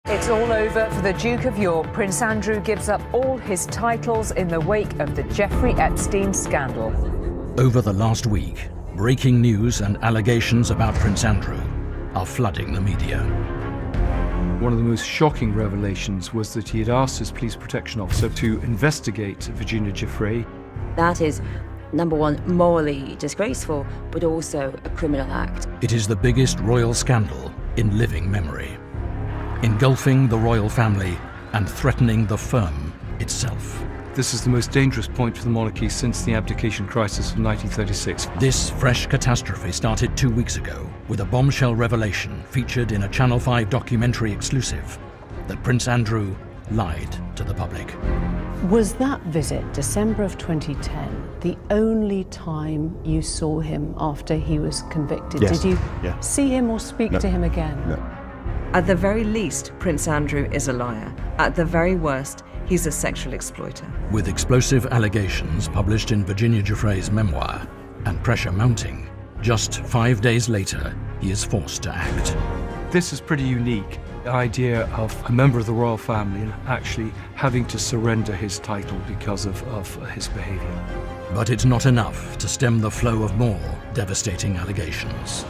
It's all over for the Duke of York. Prince Andrew gives up all his titles in the wake of the Jeffrey Epstein scandal. Over the last week, breaking news and allegations about Prince Andrew are flooding the media. One of the most shocking revelations was that he had asked his police protection officer to investigate Virginia Giuffre. That is, number one, morally disgraceful, but also a criminal act. It is the biggest royal scandal in living memory, engulfing the royal family and threatening the firm itself. This is the most dangerous point for the monarchy since the abdication crisis of 1936. This fresh catastrophe started 2 weeks ago with a bombshell revelation featured in a Channel 5 documentary exclusive that Prince Andrew lied to the public. Was that visit, December of 2010, the only time you saw him after he was convicted? Yes. Did you see him or speak to him again? No. At the very least, Prince Andrew is a liar. At the very worst, he's a sexual exploiter. With explosive allegations published in Virginia Giuffre's memoir and pressure mounting, just 5 days later, he is forced to act. This is pretty unique. The idea of a member of the royal family actually having to surrender his title because of his behavior. But it's not enough to stem the flow of more devastating allegations.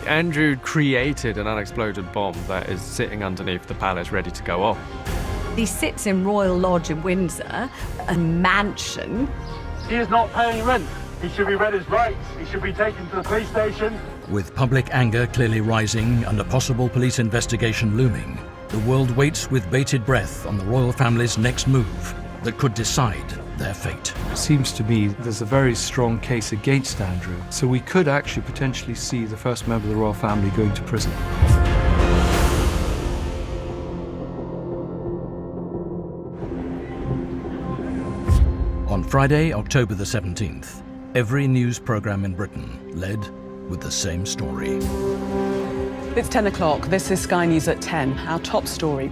Andrew created an unexploded bomb that is sitting underneath the palace ready to go off. He sits in Royal Lodge in Windsor, a mansion. He is not paying rent. He should be read his rights. He should be taken to the police station. With public anger clearly rising and a possible police investigation looming, the world waits with bated breath on the royal family's next move that could decide their fate. It seems to me there's a very strong case against Andrew, so we could actually potentially see the first member of the royal family going to prison. On Friday, October the 17th, every news programme in Britain led with the same story. It's 10 o'clock. This is Sky News at 10. Our top story.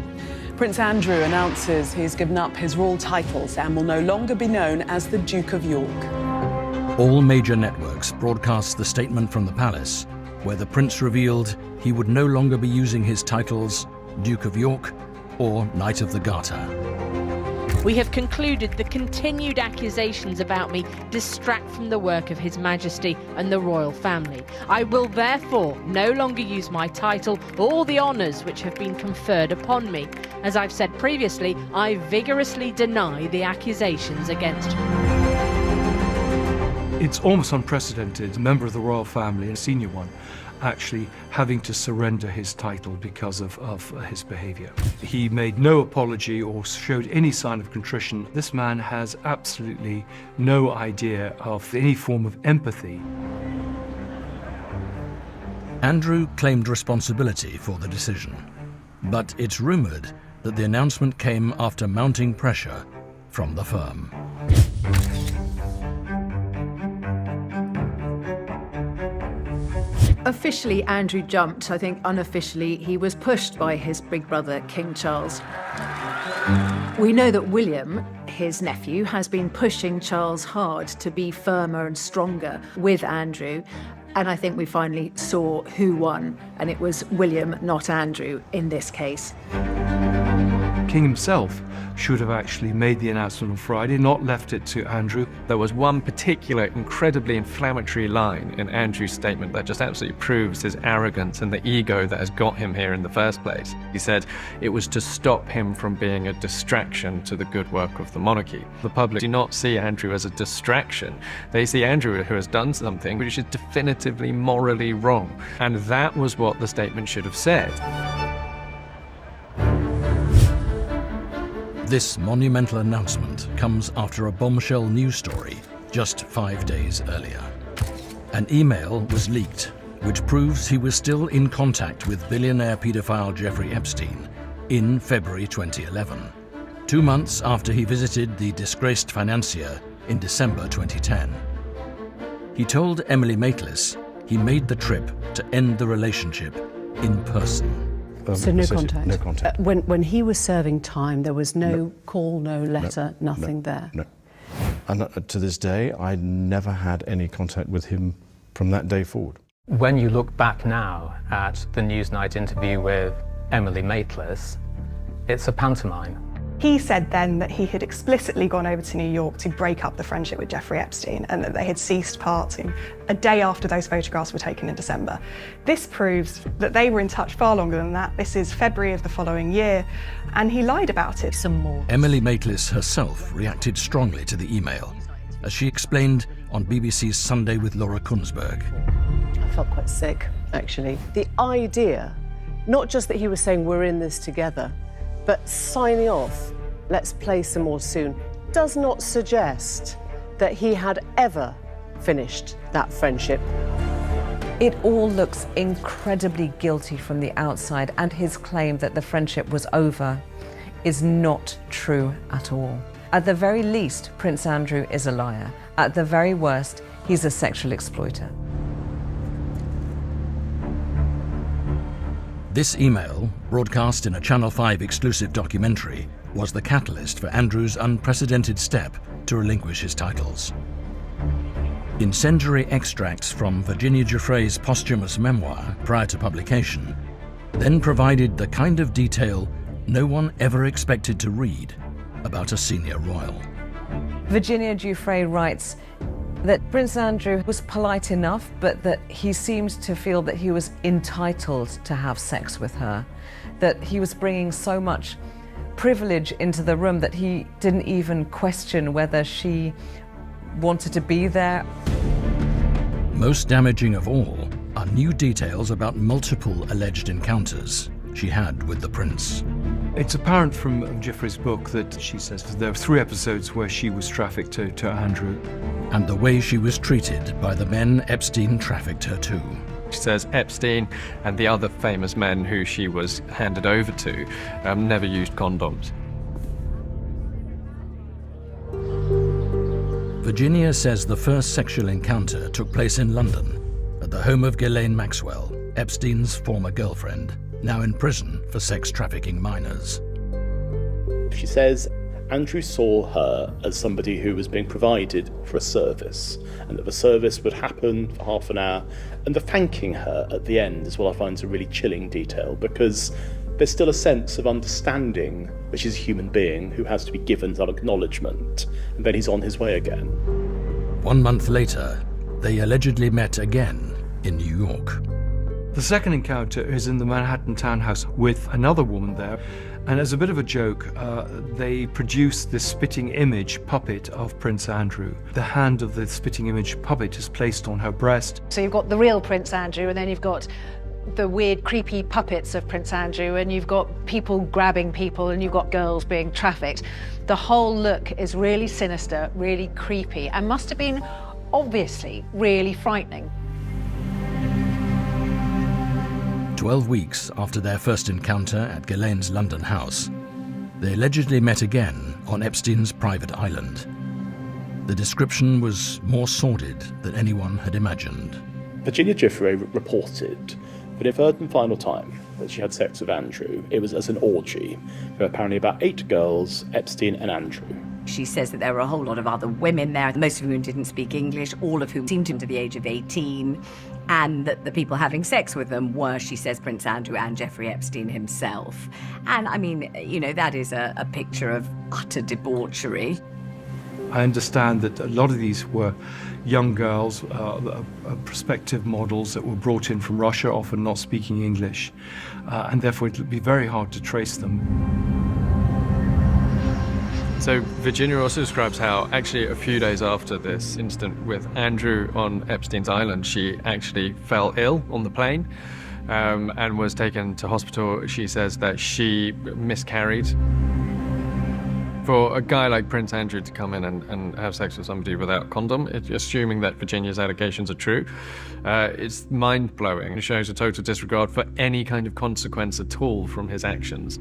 Prince Andrew announces he's given up his royal titles and will no longer be known as the Duke of York. All major networks broadcast the statement from the palace, where the prince revealed he would no longer be using his titles Duke of York or Knight of the Garter. We have concluded the continued accusations about me distract from the work of His Majesty and the royal family. I will therefore no longer use my title or the honours which have been conferred upon me. As I've said previously, I vigorously deny the accusations against me. It's almost unprecedented, a member of the royal family, a senior one, actually having to surrender his title because of his behaviour. He made no apology or showed any sign of contrition. This man has absolutely no idea of any form of empathy. Andrew claimed responsibility for the decision, but it's rumoured that the announcement came after mounting pressure from the firm. Officially, Andrew jumped. I think unofficially, he was pushed by his big brother, King Charles. We know that William, his nephew, has been pushing Charles hard to be firmer and stronger with Andrew. And I think we finally saw who won, and it was William, not Andrew, in this case. King himself should have actually made the announcement on Friday, not left it to Andrew. There was one particular incredibly inflammatory line in Andrew's statement that just absolutely proves his arrogance and the ego that has got him here in the first place. He said it was to stop him from being a distraction to the good work of the monarchy. The public do not see Andrew as a distraction. They see Andrew who has done something which is definitively morally wrong. And that was what the statement should have said. This monumental announcement comes after a bombshell news story just 5 days earlier. An email was leaked, which proves he was still in contact with billionaire paedophile Jeffrey Epstein in February 2011, 2 months after he visited the disgraced financier in December 2010. He told Emily Maitlis he made the trip to end the relationship in person. So no contact? No contact. When he was serving time, there was no call, no letter, nothing there? No. And to this day, I never had any contact with him from that day forward. When you look back now at the Newsnight interview with Emily Maitlis, It's a pantomime. He said then that he had explicitly gone over to New York to break up the friendship with Jeffrey Epstein and that they had ceased parting a day after those photographs were taken in December. This proves that they were in touch far longer than that. This is February of the following year, and he lied about it. Some more. Emily Maitlis herself reacted strongly to the email, as she explained on BBC's Sunday with Laura Kunsberg. I felt quite sick, actually. The idea, not just that he was saying we're in this together, but signing off, let's play some more soon, does not suggest that he had ever finished that friendship. It all looks incredibly guilty from the outside, and his claim that the friendship was over is not true at all. At the very least, Prince Andrew is a liar. At the very worst, he's a sexual exploiter. This email, broadcast in a Channel 5 exclusive documentary, was the catalyst for Andrew's unprecedented step to relinquish his titles. Incendiary extracts from Virginia Giuffre's posthumous memoir prior to publication then provided the kind of detail no one ever expected to read about a senior royal. Virginia Giuffre writes that Prince Andrew was polite enough, but that he seemed to feel that he was entitled to have sex with her, that he was bringing so much privilege into the room that he didn't even question whether she wanted to be there. Most damaging of all are new details about multiple alleged encounters she had with the prince. It's apparent from Giuffre's book that she says there were 3 episodes where she was trafficked to Andrew. And the way she was treated by the men Epstein trafficked her to. She says Epstein and the other famous men who she was handed over to never used condoms. Virginia says the first sexual encounter took place in London, at the home of Ghislaine Maxwell, Epstein's former girlfriend, now in prison for sex trafficking minors. She says Andrew saw her as somebody who was being provided for a service, and that the service would happen for half an hour, and the thanking her at the end is what I find is a really chilling detail, because there's still a sense of understanding which is a human being who has to be given some acknowledgement, and then he's on his way again. 1 month later, they allegedly met again in New York. The second encounter is in the Manhattan townhouse with another woman there. And as a bit of a joke, they produced this spitting image puppet of Prince Andrew. The hand of the spitting image puppet is placed on her breast. So you've got the real Prince Andrew, and then you've got the weird, creepy puppets of Prince Andrew, and you've got people grabbing people, and you've got girls being trafficked. The whole look is really sinister, really creepy, and must have been, obviously, really frightening. 12 weeks after their first encounter at Ghislaine's London house, they allegedly met again on Epstein's private island. The description was more sordid than anyone had imagined. Virginia Giuffre reported that if third and final time that she had sex with Andrew, it was as an orgy. There were apparently about 8 girls, Epstein and Andrew. She says that there were a whole lot of other women there, most of whom didn't speak English, all of whom seemed to the age of 18, and that the people having sex with them were, she says, Prince Andrew and Jeffrey Epstein himself. And I mean, you know, that is a picture of utter debauchery. I understand that a lot of these were young girls, prospective models that were brought in from Russia, often not speaking English, and therefore it would be very hard to trace them. So Virginia also describes how actually a few days after this incident with Andrew on Epstein's Island, she actually fell ill on the plane and was taken to hospital. She says that she miscarried. For a guy like Prince Andrew to come in and have sex with somebody without a condom, assuming that Virginia's allegations are true, it's mind-blowing. It shows a total disregard for any kind of consequence at all from his actions.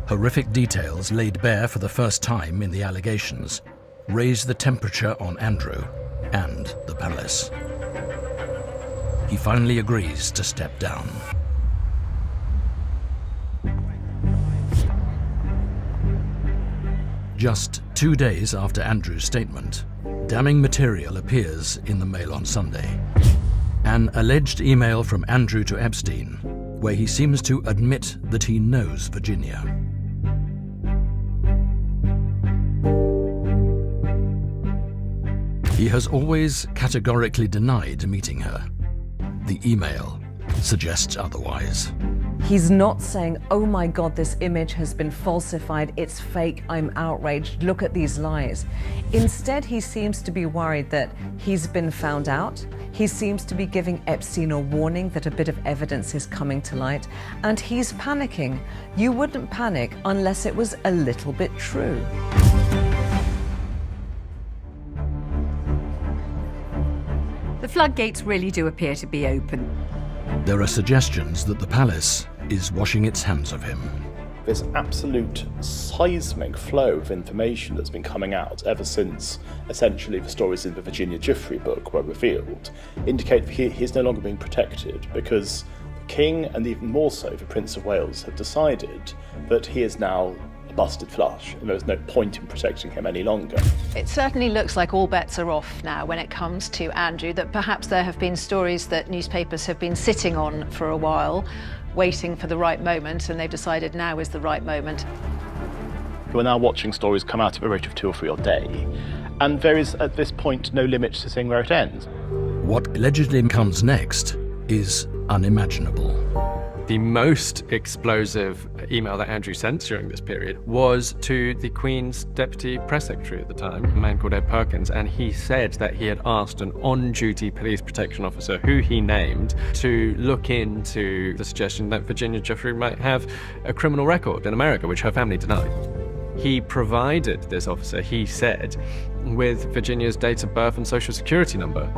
Horrific details laid bare for the first time in the allegations raised the temperature on Andrew and the palace. He finally agrees to step down. Just 2 days after Andrew's statement, damning material appears in the Mail on Sunday. An alleged email from Andrew to Epstein where he seems to admit that he knows Virginia. He has always categorically denied meeting her. The email suggests otherwise. He's not saying, oh my God, this image has been falsified, it's fake, I'm outraged, look at these lies. Instead, he seems to be worried that he's been found out. He seems to be giving Epstein a warning that a bit of evidence is coming to light, and he's panicking. You wouldn't panic unless it was a little bit true. The floodgates really do appear to be open. There are suggestions that the palace is washing its hands of him. This absolute seismic flow of information that's been coming out ever since essentially the stories in the Virginia Giuffre book were revealed indicate that he's no longer being protected because the King and even more so the Prince of Wales have decided that he is now a busted flush and there's no point in protecting him any longer. It certainly looks like all bets are off now when it comes to Andrew, that perhaps there have been stories that newspapers have been sitting on for a while, waiting for the right moment, and they've decided now is the right moment. We're now watching stories come out at a rate of 2 or 3 a day, and there is at this point no limit to seeing where it ends. What allegedly comes next is unimaginable. The most explosive email that Andrew sent during this period was to the Queen's Deputy Press Secretary at the time, a man called Ed Perkins, and he said that he had asked an on-duty police protection officer, who he named, to look into the suggestion that Virginia Giuffre might have a criminal record in America, which her family denied. He provided this officer, he said, with Virginia's date of birth and social security number.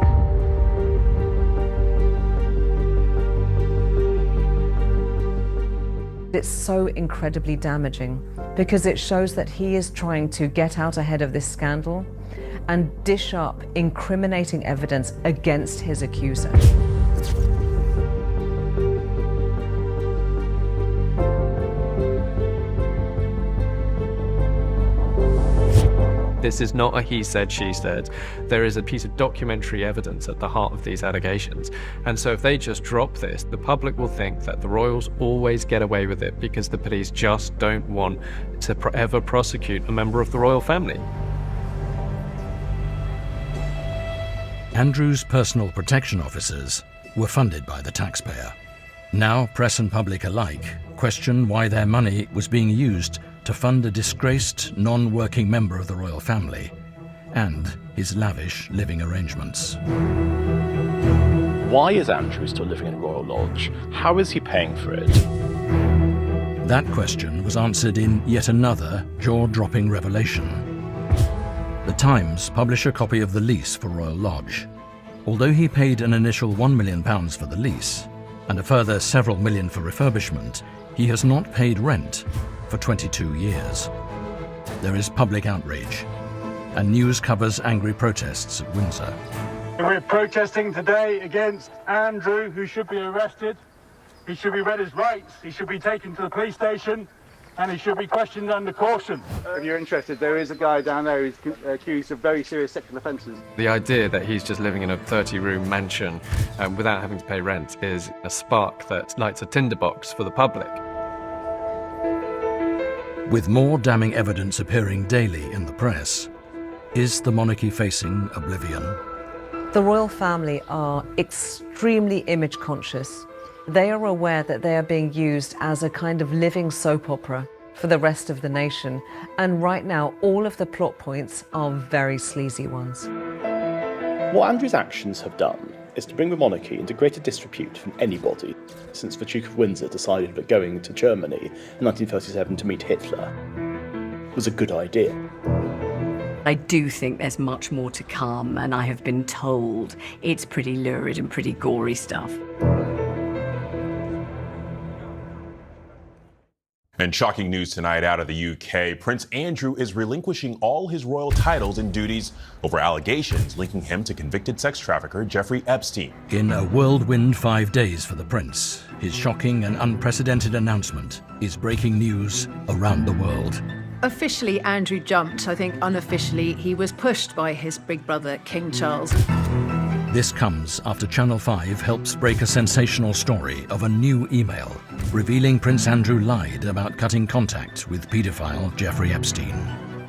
It's so incredibly damaging because it shows that he is trying to get out ahead of this scandal and dish up incriminating evidence against his accuser. This is not a he said, she said. There is a piece of documentary evidence at the heart of these allegations. And so if they just drop this, the public will think that the royals always get away with it because the police just don't want to ever prosecute a member of the royal family. Andrew's personal protection officers were funded by the taxpayer. Now press and public alike question why their money was being used to fund a disgraced, non-working member of the royal family and his lavish living arrangements. Why is Andrew still living in a royal lodge? How is he paying for it? That question was answered in yet another jaw-dropping revelation. The Times publish a copy of the lease for Royal Lodge. Although he paid an initial £1 million for the lease and a further several million for refurbishment, he has not paid rent for 22 years. There is public outrage, and news covers angry protests at Windsor. We're protesting today against Andrew, who should be arrested. He should be read his rights. He should be taken to the police station, and he should be questioned under caution. If you're interested, there is a guy down there who's accused of very serious sexual offences. The idea that he's just living in a 30-room mansion without having to pay rent is a spark that lights a tinderbox for the public. With more damning evidence appearing daily in the press, is the monarchy facing oblivion? The royal family are extremely image conscious. They are aware that they are being used as a kind of living soap opera for the rest of the nation. And right now, all of the plot points are very sleazy ones. What Andrew's actions have done is to bring the monarchy into greater disrepute from anybody since the Duke of Windsor decided that going to Germany in 1937 to meet Hitler was a good idea. I do think there's much more to come, and I have been told it's pretty lurid and pretty gory stuff. And shocking news tonight out of the UK. Prince Andrew is relinquishing all his royal titles and duties over allegations linking him to convicted sex trafficker Jeffrey Epstein. In a whirlwind 5 days for the prince, his shocking and unprecedented announcement is breaking news around the world. Officially, Andrew jumped. I think unofficially, he was pushed by his big brother, King Charles. This comes after Channel 5 helps break a sensational story of a new email revealing Prince Andrew lied about cutting contact with paedophile Jeffrey Epstein.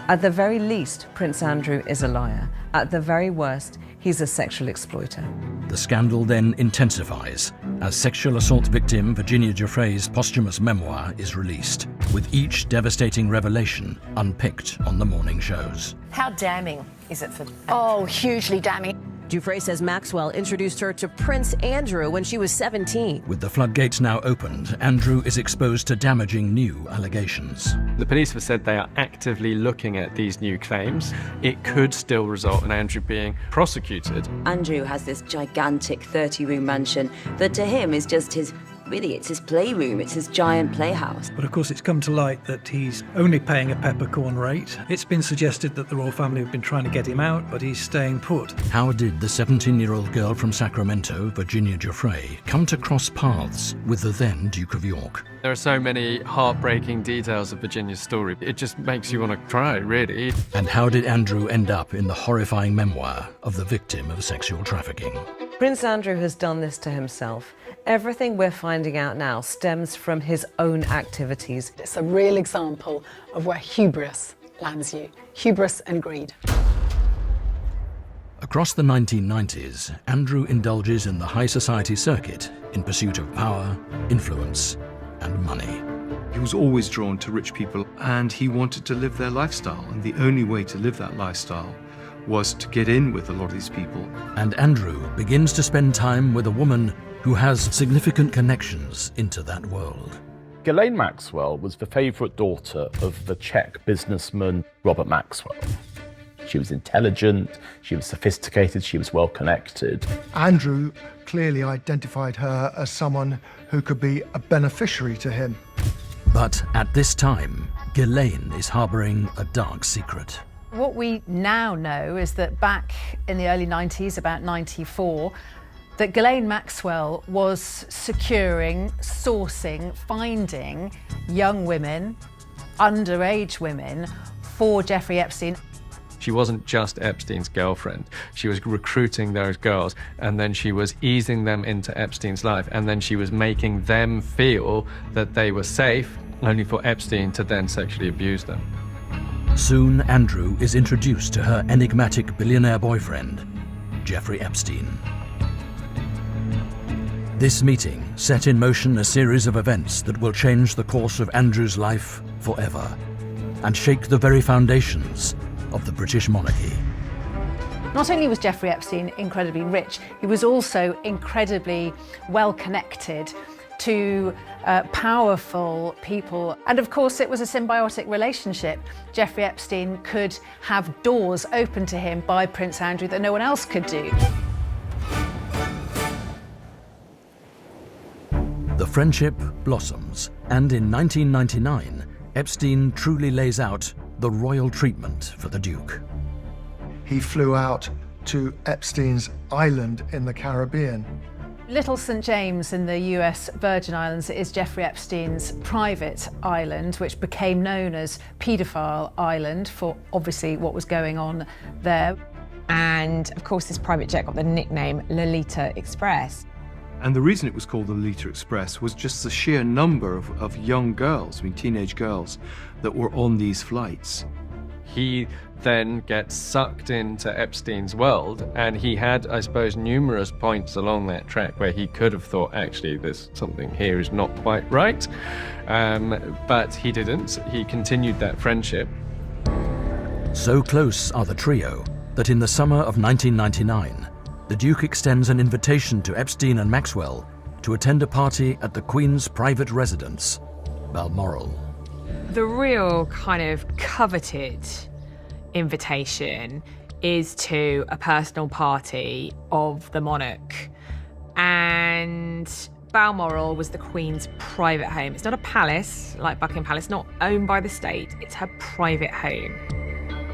At the very least, Prince Andrew is a liar. At the very worst, he's a sexual exploiter. The scandal then intensifies as sexual assault victim Virginia Giuffre's posthumous memoir is released, with each devastating revelation unpicked on the morning shows. How damning is it for... Oh, hugely damning. Giuffre says Maxwell introduced her to Prince Andrew when she was 17. With the floodgates now opened, Andrew is exposed to damaging new allegations. The police have said they are actively looking at these new claims. It could still result in Andrew being prosecuted. Andrew has this gigantic 30-room mansion that to him is just his... Really, it's his playroom, it's his giant playhouse. But of course it's come to light that he's only paying a peppercorn rate. It's been suggested that the royal family have been trying to get him out, but he's staying put. How did the 17-year-old girl from Sacramento, Virginia Giuffre, come to cross paths with the then Duke of York? There are so many heartbreaking details of Virginia's story. It just makes you want to cry, really. And how did Andrew end up in the horrifying memoir of the victim of sexual trafficking? Prince Andrew has done this to himself. Everything we're finding out now stems from his own activities. It's a real example of where hubris lands you. Hubris and greed. Across the 1990s, Andrew indulges in the high society circuit in pursuit of power, influence, and money. He was always drawn to rich people, and he wanted to live their lifestyle, and the only way to live that lifestyle was to get in with a lot of these people. And Andrew begins to spend time with a woman who has significant connections into that world. Ghislaine Maxwell was the favourite daughter of the Czech businessman Robert Maxwell. She was intelligent, she was sophisticated, she was well connected. Andrew clearly identified her as someone who could be a beneficiary to him. But at this time, Ghislaine is harbouring a dark secret. What we now know is that back in the early 90s, about 94, that Ghislaine Maxwell was securing, sourcing, finding young women, underage women, for Jeffrey Epstein. She wasn't just Epstein's girlfriend. She was recruiting those girls, and then she was easing them into Epstein's life, and then she was making them feel that they were safe, only for Epstein to then sexually abuse them. Soon, Andrew is introduced to her enigmatic billionaire boyfriend, Jeffrey Epstein. This meeting set in motion a series of events that will change the course of Andrew's life forever and shake the very foundations of the British monarchy. Not only was Jeffrey Epstein incredibly rich, he was also incredibly well connected to powerful people. And of course, it was a symbiotic relationship. Jeffrey Epstein could have doors open to him by Prince Andrew that no one else could do. The friendship blossoms, and in 1999, Epstein truly lays out the royal treatment for the Duke. He flew out to Epstein's Island in the Caribbean. Little St. James in the US Virgin Islands is Jeffrey Epstein's private island, which became known as Paedophile Island for obviously what was going on there. And of course, this private jet got the nickname Lolita Express. And the reason it was called the Lolita Express was just the sheer number of young girls, teenage girls, that were on these flights. He then gets sucked into Epstein's world, and he had, I suppose, numerous points along that track where he could have thought, actually, there's something here is not quite right. But he didn't. He continued that friendship. So close are the trio that in the summer of 1999, the Duke extends an invitation to Epstein and Maxwell to attend a party at the Queen's private residence, Balmoral. The real kind of coveted invitation is to a personal party of the monarch. And Balmoral was the Queen's private home. It's not a palace like Buckingham Palace, not owned by the state. It's her private home.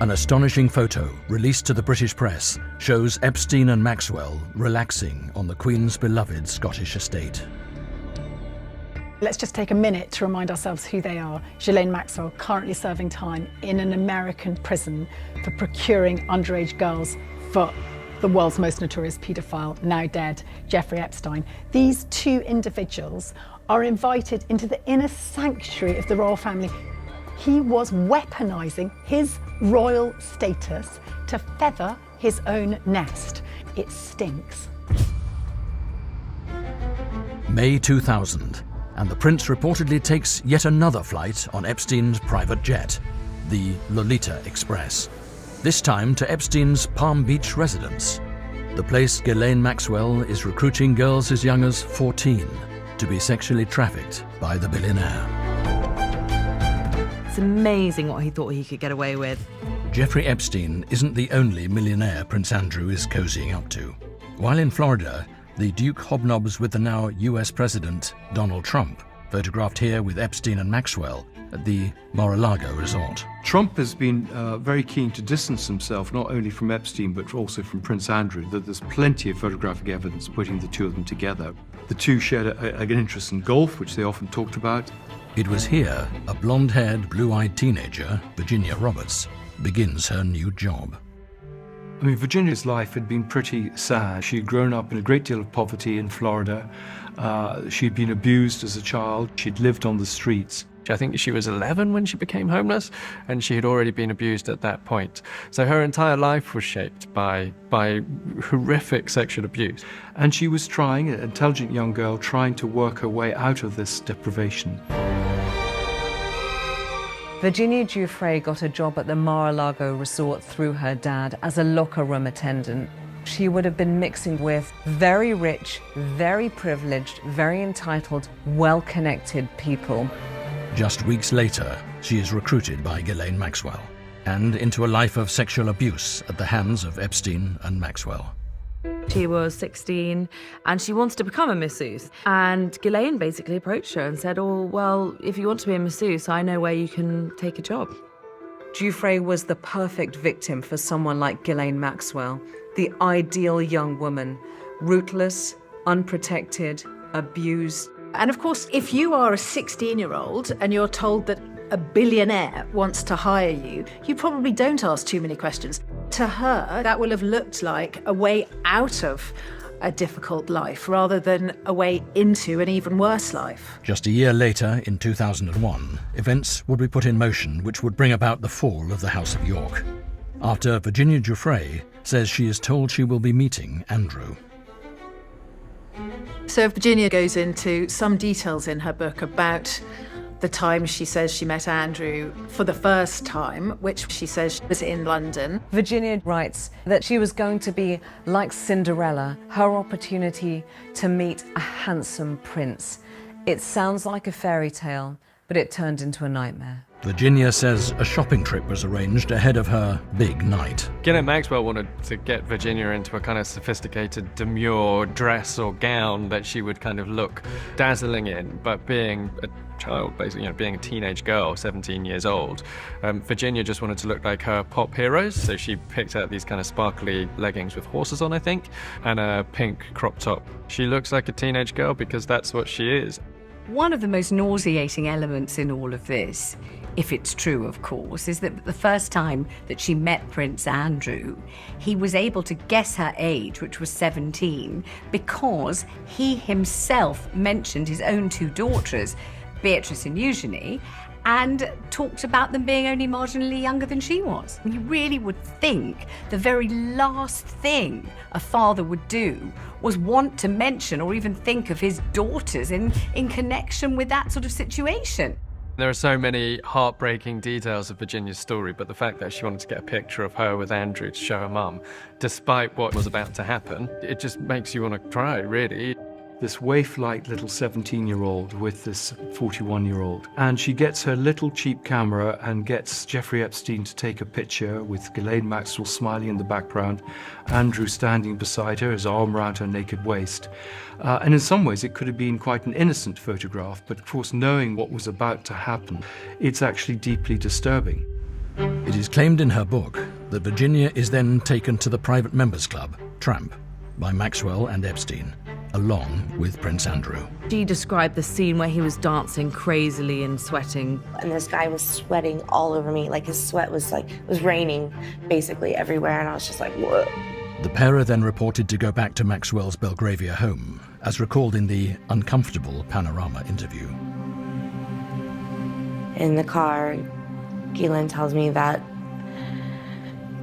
An astonishing photo released to the British press shows Epstein and Maxwell relaxing on the Queen's beloved Scottish estate. Let's just take a minute to remind ourselves who they are. Ghislaine Maxwell, currently serving time in an American prison for procuring underage girls for the world's most notorious paedophile, now dead, Jeffrey Epstein. These two individuals are invited into the inner sanctuary of the royal family. He was weaponising his royal status to feather his own nest. It stinks. May 2000, and the prince reportedly takes yet another flight on Epstein's private jet, the Lolita Express. This time to Epstein's Palm Beach residence, the place Ghislaine Maxwell is recruiting girls as young as 14 to be sexually trafficked by the billionaire. It's amazing what he thought he could get away with. Jeffrey Epstein isn't the only millionaire Prince Andrew is cozying up to. While in Florida, the Duke hobnobs with the now US President Donald Trump, photographed here with Epstein and Maxwell at the Mar-a-Lago resort. Trump has been very keen to distance himself not only from Epstein but also from Prince Andrew. There's plenty of photographic evidence putting the two of them together. The two shared an interest in golf, which they often talked about. It was here a blonde-haired, blue-eyed teenager, Virginia Roberts, begins her new job. I mean, Virginia's life had been pretty sad. She'd grown up in a great deal of poverty in Florida. She'd been abused as a child. She'd lived on the streets. I think she was 11 when she became homeless, and she had already been abused at that point. So her entire life was shaped by horrific sexual abuse. And she was trying, an intelligent young girl, trying to work her way out of this deprivation. Virginia Giuffre got a job at the Mar-a-Lago resort through her dad as a locker room attendant. She would have been mixing with very rich, very privileged, very entitled, well-connected people. Just weeks later, she is recruited by Ghislaine Maxwell and into a life of sexual abuse at the hands of Epstein and Maxwell. She was 16 and she wanted to become a masseuse. And Ghislaine basically approached her and said, oh, well, if you want to be a masseuse, I know where you can take a job. Giuffre was the perfect victim for someone like Ghislaine Maxwell, the ideal young woman, rootless, unprotected, abused. And of course, if you are a 16-year-old and you're told that a billionaire wants to hire you, you probably don't ask too many questions. To her, that will have looked like a way out of a difficult life rather than a way into an even worse life. Just a year later, in 2001, events would be put in motion which would bring about the fall of the House of York. After Virginia Giuffre says she is told she will be meeting Andrew. So Virginia goes into some details in her book about the time she says she met Andrew for the first time, which she says was in London. Virginia writes that she was going to be like Cinderella, her opportunity to meet a handsome prince. It sounds like a fairy tale, but it turned into a nightmare. Virginia says a shopping trip was arranged ahead of her big night. Ghislaine Maxwell wanted to get Virginia into a kind of sophisticated, demure dress or gown that she would kind of look dazzling in, but being a child, basically, being a teenage girl, 17 years old, Virginia just wanted to look like her pop heroes, so she picked out these kind of sparkly leggings with horses on, I think, and a pink crop top. She looks like a teenage girl because that's what she is. One of the most nauseating elements in all of this, if it's true, of course, is that the first time that she met Prince Andrew, he was able to guess her age, which was 17, because he himself mentioned his own two daughters, Beatrice and Eugenie, and talked about them being only marginally younger than she was. You really would think the very last thing a father would do was want to mention or even think of his daughters in connection with that sort of situation. There are so many heartbreaking details of Virginia's story, but the fact that she wanted to get a picture of her with Andrew to show her mum, despite what was about to happen, it just makes you want to cry, really. This waif-like little 17-year-old with this 41-year-old. And she gets her little cheap camera and gets Jeffrey Epstein to take a picture with Ghislaine Maxwell smiling in the background, Andrew standing beside her, his arm around her naked waist. And in some ways it could have been quite an innocent photograph, but of course knowing what was about to happen, it's actually deeply disturbing. It is claimed in her book that Virginia is then taken to the private members club, Tramp, by Maxwell and Epstein, along with Prince Andrew. She described the scene where he was dancing crazily and sweating. And this guy was sweating all over me, like his sweat was raining basically everywhere, and I was just like, whoa. The pair are then reported to go back to Maxwell's Belgravia home, as recalled in the uncomfortable Panorama interview. In the car, Ghislaine tells me that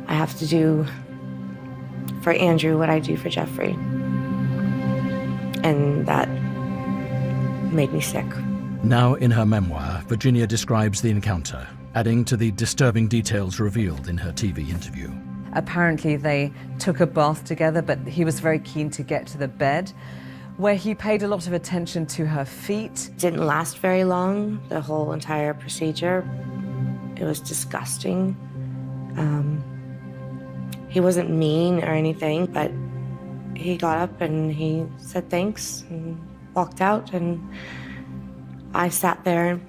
I have to do for Andrew what I do for Jeffrey. And that made me sick. Now in her memoir, Virginia describes the encounter, adding to the disturbing details revealed in her TV interview. Apparently they took a bath together, but he was very keen to get to the bed, where he paid a lot of attention to her feet. Didn't last very long, the whole entire procedure. It was disgusting. He wasn't mean or anything, but he got up and he said thanks and walked out, and I sat there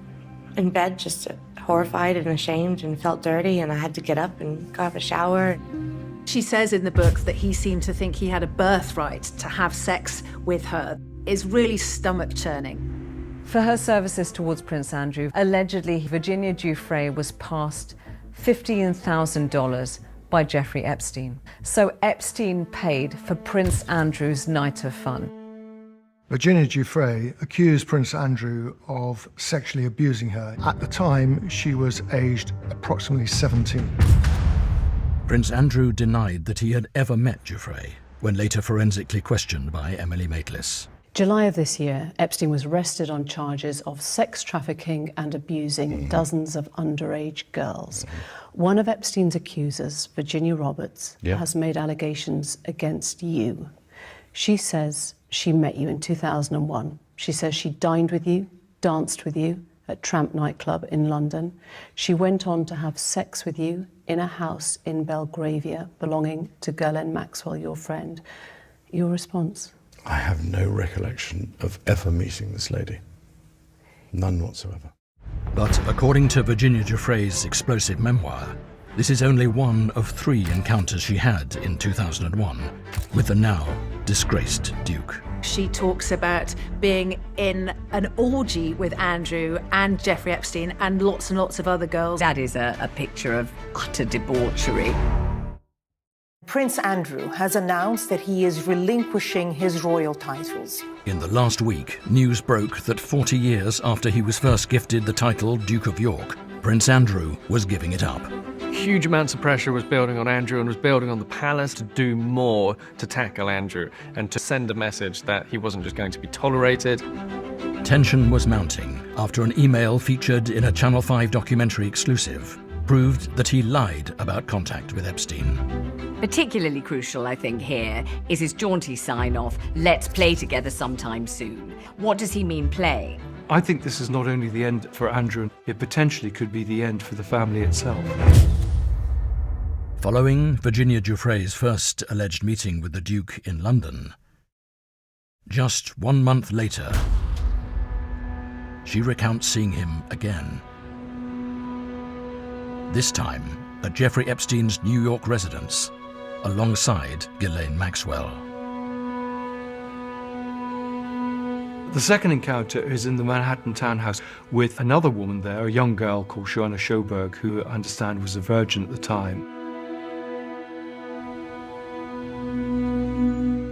in bed just horrified and ashamed and felt dirty, and I had to get up and go have a shower. She says in the book that he seemed to think he had a birthright to have sex with her. It's really stomach-churning. For her services towards Prince Andrew, allegedly Virginia Giuffre was passed $15,000 by Jeffrey Epstein. So Epstein paid for Prince Andrew's night of fun. Virginia Giuffre accused Prince Andrew of sexually abusing her. At the time, she was aged approximately 17. Prince Andrew denied that he had ever met Giuffre, when later forensically questioned by Emily Maitlis. July of this year, Epstein was arrested on charges of sex trafficking and abusing dozens of underage girls. One of Epstein's accusers, Virginia Roberts, has made allegations against you. She says she met you in 2001. She says she dined with you, danced with you at Tramp nightclub in London. She went on to have sex with you in a house in Belgravia belonging to Ghislaine Maxwell, your friend. Your response? I have no recollection of ever meeting this lady. None whatsoever. But according to Virginia Giuffre's explosive memoir, this is only one of 3 encounters she had in 2001 with the now disgraced Duke. She talks about being in an orgy with Andrew and Jeffrey Epstein and lots of other girls. That is a picture of utter debauchery. Prince Andrew has announced that he is relinquishing his royal titles. In the last week, news broke that 40 years after he was first gifted the title Duke of York, Prince Andrew was giving it up. Huge amounts of pressure was building on Andrew and was building on the palace to do more to tackle Andrew and to send a message that he wasn't just going to be tolerated. Tension was mounting after an email featured in a Channel 5 documentary exclusive proved that he lied about contact with Epstein. Particularly crucial, I think, here is his jaunty sign-off, let's play together sometime soon. What does he mean, play? I think this is not only the end for Andrew, it potentially could be the end for the family itself. Following Virginia Giuffre's first alleged meeting with the Duke in London, just 1 month later, she recounts seeing him again. This time at Jeffrey Epstein's New York residence, alongside Ghislaine Maxwell. The second encounter is in the Manhattan townhouse with another woman there, a young girl called Joanna Schoberg, who I understand was a virgin at the time.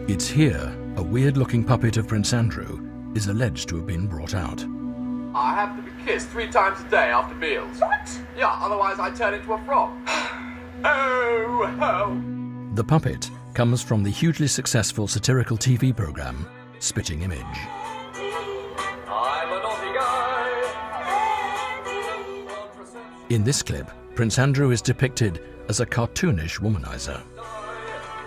It's here a weird-looking puppet of Prince Andrew is alleged to have been brought out. I have to be kissed 3 times a day after meals. What? Yeah, otherwise I turn into a frog. Oh. The puppet comes from the hugely successful satirical TV program Spitting Image. I'm a naughty guy. In this clip, Prince Andrew is depicted as a cartoonish womanizer.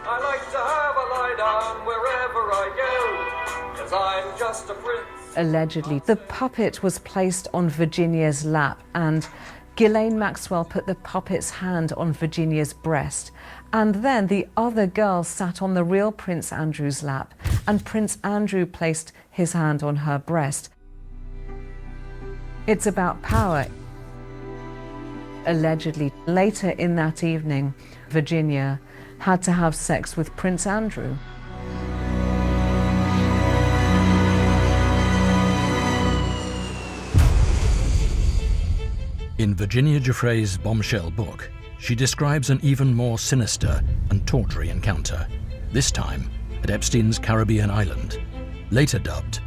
I like to have a lie down wherever I go, 'cause I'm just a prince. Allegedly, the puppet was placed on Virginia's lap, and Ghislaine Maxwell put the puppet's hand on Virginia's breast. And then the other girl sat on the real Prince Andrew's lap, and Prince Andrew placed his hand on her breast. It's about power. Allegedly, later in that evening, Virginia had to have sex with Prince Andrew. In Virginia Giuffre's bombshell book, she describes an even more sinister and tawdry encounter this time at Epstein's Caribbean island, later dubbed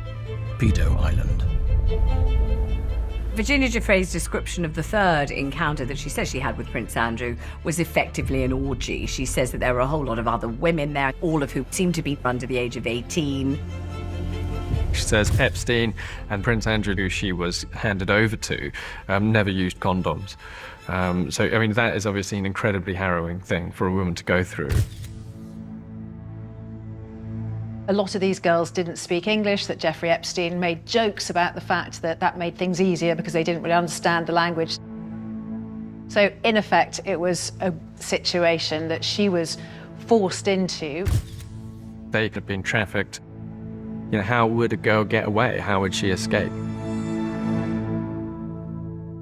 Pedo Island. Virginia Giuffre's description of the third encounter that she says she had with Prince Andrew was effectively an orgy. She says that there were a whole lot of other women there, all of whom seemed to be under the age of 18. She says Epstein and Prince Andrew, who she was handed over to, never used condoms. So, I mean, that is obviously an incredibly harrowing thing for a woman to go through. A lot of these girls didn't speak English, that Jeffrey Epstein made jokes about the fact that that made things easier because they didn't really understand the language. So, in effect, it was a situation that she was forced into. They had been trafficked. You know, how would a girl get away? How would she escape?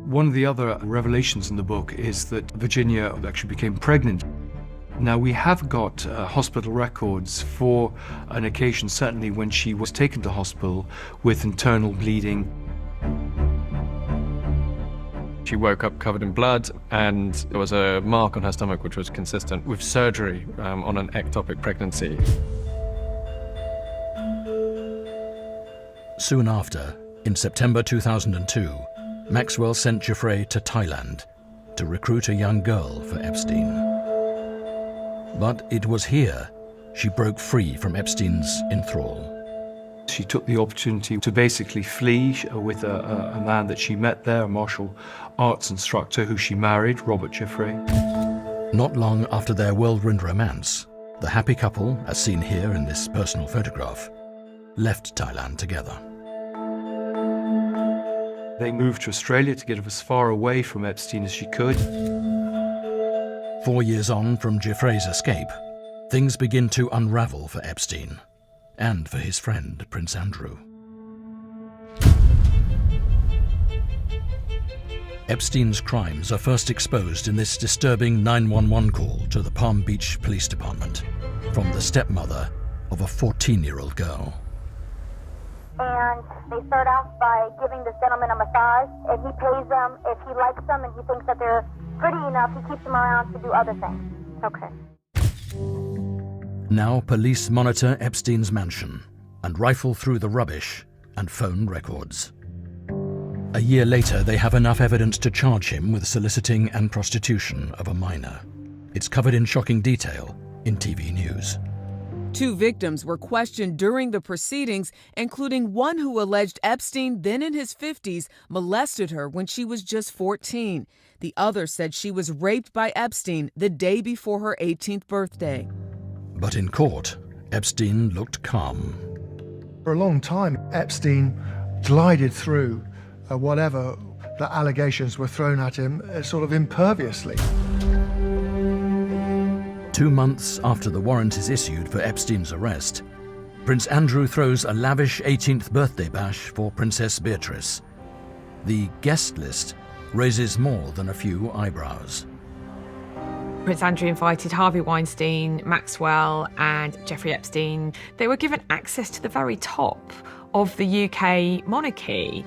One of the other revelations in the book is that Virginia actually became pregnant. Now, we have got hospital records for an occasion, certainly when she was taken to hospital with internal bleeding. She woke up covered in blood, and there was a mark on her stomach which was consistent with surgery on an ectopic pregnancy. Soon after, in September 2002, Maxwell sent Giuffre to Thailand to recruit a young girl for Epstein. But it was here she broke free from Epstein's enthrall. She took the opportunity to basically flee with a man that she met there, a martial arts instructor who she married, Robert Giuffre. Not long after their whirlwind romance, the happy couple, as seen here in this personal photograph, left Thailand together. They moved to Australia to get as far away from Epstein as she could. 4 years on from Giuffre's escape, things begin to unravel for Epstein and for his friend, Prince Andrew. Epstein's crimes are first exposed in this disturbing 911 call to the Palm Beach Police Department from the stepmother of a 14-year-old girl. And they start off by giving this gentleman a massage, and he pays them. If he likes them and he thinks that they're pretty enough, he keeps them around to do other things. Okay. Now police monitor Epstein's mansion and rifle through the rubbish and phone records. A year later, they have enough evidence to charge him with soliciting and prostitution of a minor. It's covered in shocking detail in TV news. 2 victims were questioned during the proceedings, including one who alleged Epstein, then in his 50s, molested her when she was just 14. The other said she was raped by Epstein the day before her 18th birthday. But in court, Epstein looked calm. For a long time, Epstein glided through whatever the allegations were thrown at him sort of imperviously. 2 months after the warrant is issued for Epstein's arrest, Prince Andrew throws a lavish 18th birthday bash for Princess Beatrice. The guest list raises more than a few eyebrows. Prince Andrew invited Harvey Weinstein, Maxwell, and Jeffrey Epstein. They were given access to the very top of the UK monarchy.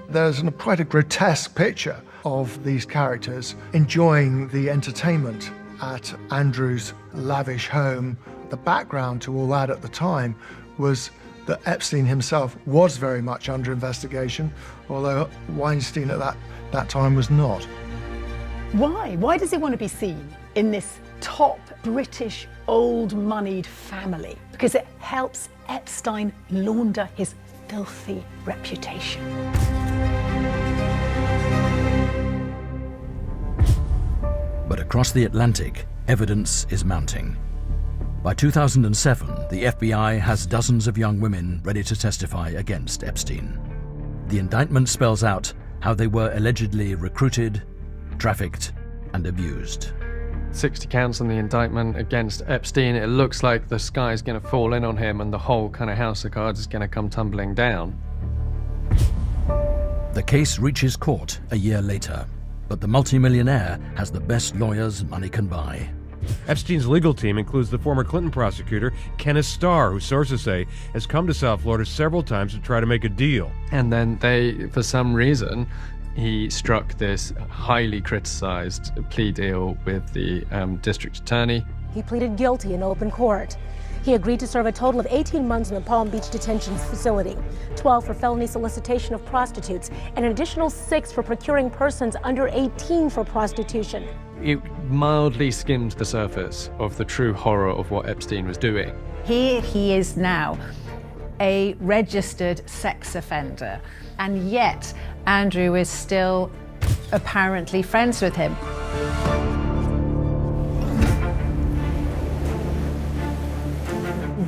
There's quite a grotesque picture of these characters enjoying the entertainment at Andrew's lavish home. The background to all that at the time was that Epstein himself was very much under investigation, although Weinstein at that time was not. Why? Why does he want to be seen in this top British old-moneyed family? Because it helps Epstein launder his filthy reputation. But across the Atlantic, evidence is mounting. By 2007, the FBI has dozens of young women ready to testify against Epstein. The indictment spells out how they were allegedly recruited, trafficked, and abused. 60 counts on the indictment against Epstein. It looks like the sky's going to fall in on him and the whole kind of house of cards is going to come tumbling down. The case reaches court a year later, but the multimillionaire has the best lawyers money can buy. Epstein's legal team includes the former Clinton prosecutor, Kenneth Starr, who sources say has come to South Florida several times to try to make a deal. And then for some reason, he struck this highly criticized plea deal with the district attorney. he pleaded guilty in open court. He agreed to serve a total of 18 months in the Palm Beach detention facility, 12 for felony solicitation of prostitutes, and an additional 6 for procuring persons under 18 for prostitution. It mildly skimmed the surface of the true horror of what Epstein was doing. Here he is now, a registered sex offender, and yet Andrew is still apparently friends with him.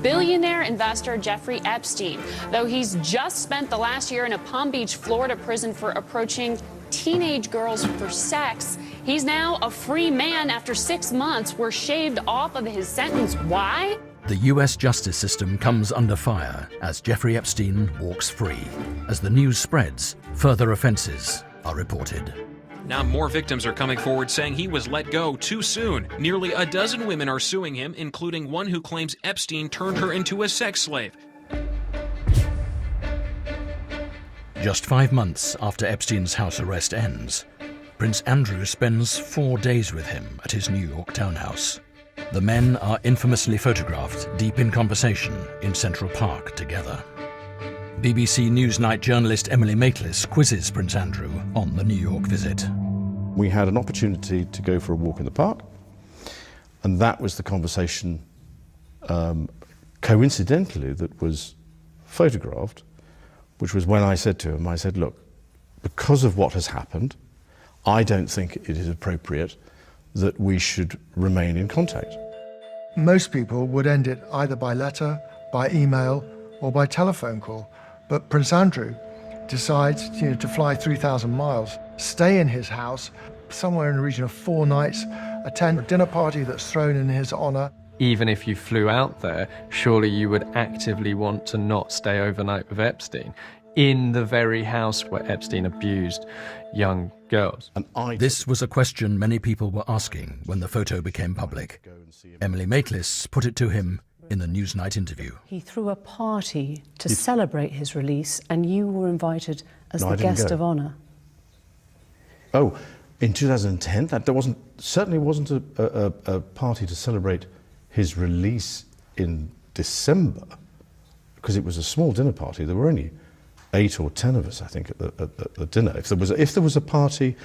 Billionaire investor Jeffrey Epstein, though he's just spent the last year in a Palm Beach, Florida prison for approaching teenage girls for sex, he's now a free man after 6 months were shaved off of his sentence. Why? The US justice system comes under fire as Jeffrey Epstein walks free. As the news spreads, further offenses are reported. Now more victims are coming forward saying he was let go too soon. Nearly a dozen women are suing him, including one who claims Epstein turned her into a sex slave. Just 5 months after Epstein's house arrest ends, Prince Andrew spends 4 days with him at his New York townhouse. The men are infamously photographed deep in conversation in Central Park together. BBC Newsnight journalist Emily Maitlis quizzes Prince Andrew on the New York visit. We had an opportunity to go for a walk in the park, and that was the conversation, coincidentally, that was photographed, which was when I said to him, I said, look, because of what has happened, I don't think it is appropriate that we should remain in contact. Most people would end it either by letter, by email, or by telephone call. But Prince Andrew decides to fly 3,000 miles, stay in his house, somewhere in the region of 4 nights, attend a dinner party that's thrown in his honor. Even if you flew out there, surely you would actively want to not stay overnight with Epstein in the very house where Epstein abused young girls. This was a question many people were asking when the photo became public. Emily Maitlis put it to him in the Newsnight interview. He threw a party to celebrate his release, and you were invited as No, the I didn't guest go. of honor. Oh, in 2010, that certainly wasn't a party to celebrate his release in December, because it was a small dinner party. There were only 8 or 10 of us, I think, at the dinner. If there was a party,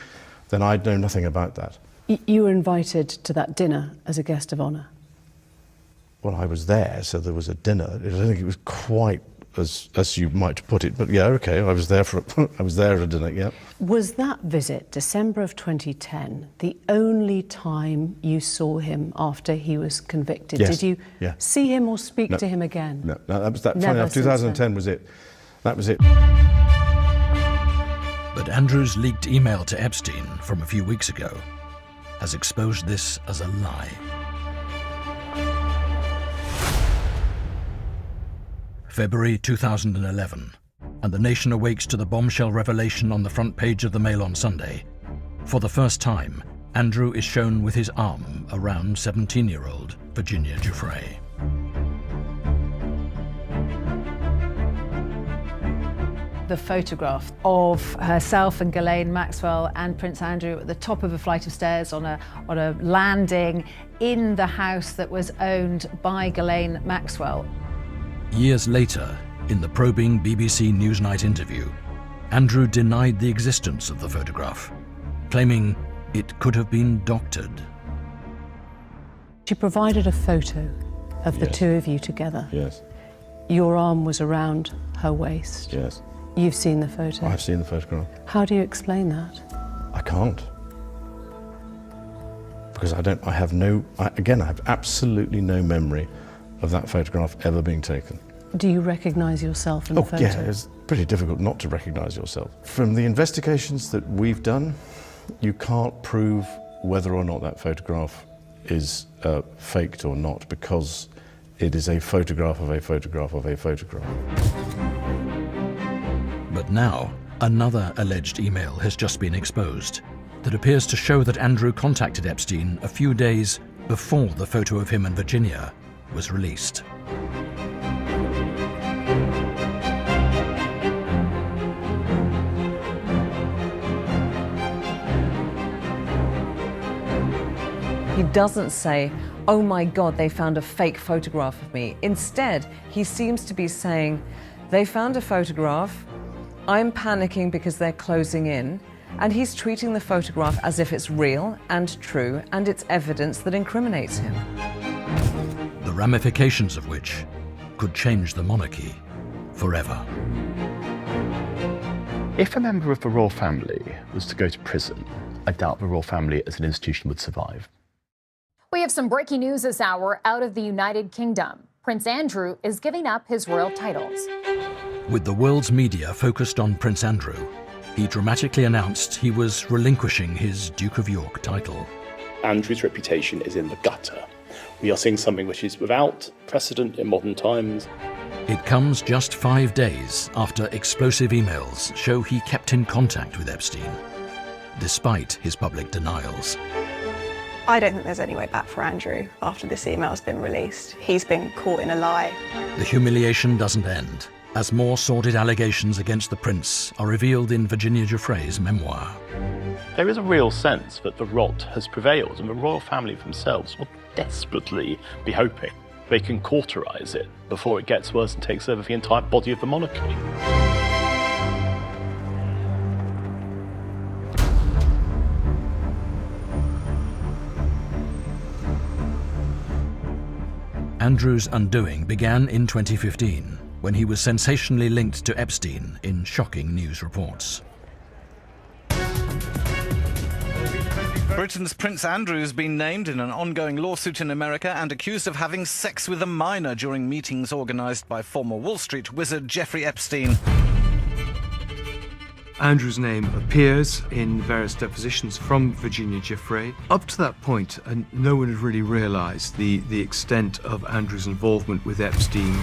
then I'd know nothing about that. You were invited to that dinner as a guest of honor. Well, I was there, so there was a dinner. I don't think it was quite as you might put it, but yeah, okay, I was there at a dinner, yeah. Was that visit, December of 2010, the only time you saw him after he was convicted? Yes. Did you Yeah. see him or speak No. to him again? No, that was that. Never Funny enough, since 2010 was it. That was it. But Andrew's leaked email to Epstein from a few weeks ago has exposed this as a lie. February 2011, and the nation awakes to the bombshell revelation on the front page of the Mail on Sunday. For the first time, Andrew is shown with his arm around 17-year-old Virginia Giuffre. The photograph of herself and Ghislaine Maxwell and Prince Andrew at the top of a flight of stairs on a landing in the house that was owned by Ghislaine Maxwell. Years later, in the probing BBC Newsnight interview, Andrew denied the existence of the photograph, claiming it could have been doctored. She provided a photo of the Yes. two of you together. Yes. Your arm was around her waist. Yes. You've seen the photo. I've seen the photograph. How do you explain that? I can't. Because I have absolutely no memory of that photograph ever being taken. Do you recognise yourself in the photo? Yeah, it's pretty difficult not to recognise yourself. From the investigations that we've done, you can't prove whether or not that photograph is faked or not, because it is a photograph of a photograph of a photograph. But now, another alleged email has just been exposed that appears to show that Andrew contacted Epstein a few days before the photo of him and Virginia was released. He doesn't say, oh my God, they found a fake photograph of me. Instead, he seems to be saying, they found a photograph, I'm panicking because they're closing in, and he's treating the photograph as if it's real and true, and it's evidence that incriminates him. The ramifications of which could change the monarchy forever. If a member of the royal family was to go to prison, I doubt the royal family as an institution would survive. We have some breaking news this hour out of the United Kingdom. Prince Andrew is giving up his royal titles. With the world's media focused on Prince Andrew, he dramatically announced he was relinquishing his Duke of York title. Andrew's reputation is in the gutter. We are seeing something which is without precedent in modern times. It comes just 5 days after explosive emails show he kept in contact with Epstein, despite his public denials. I don't think there's any way back for Andrew after this email has been released. He's been caught in a lie. The humiliation doesn't end, as more sordid allegations against the prince are revealed in Virginia Giuffre's memoir. There is a real sense that the rot has prevailed, and the royal family themselves will desperately be hoping they can cauterize it before it gets worse and takes over the entire body of the monarchy. Andrew's undoing began in 2015, when he was sensationally linked to Epstein in shocking news reports. Britain's Prince Andrew has been named in an ongoing lawsuit in America and accused of having sex with a minor during meetings organised by former Wall Street wizard Jeffrey Epstein. Andrew's name appears in various depositions from Virginia Giuffre. Up to that point, no one had really realised the extent of Andrew's involvement with Epstein.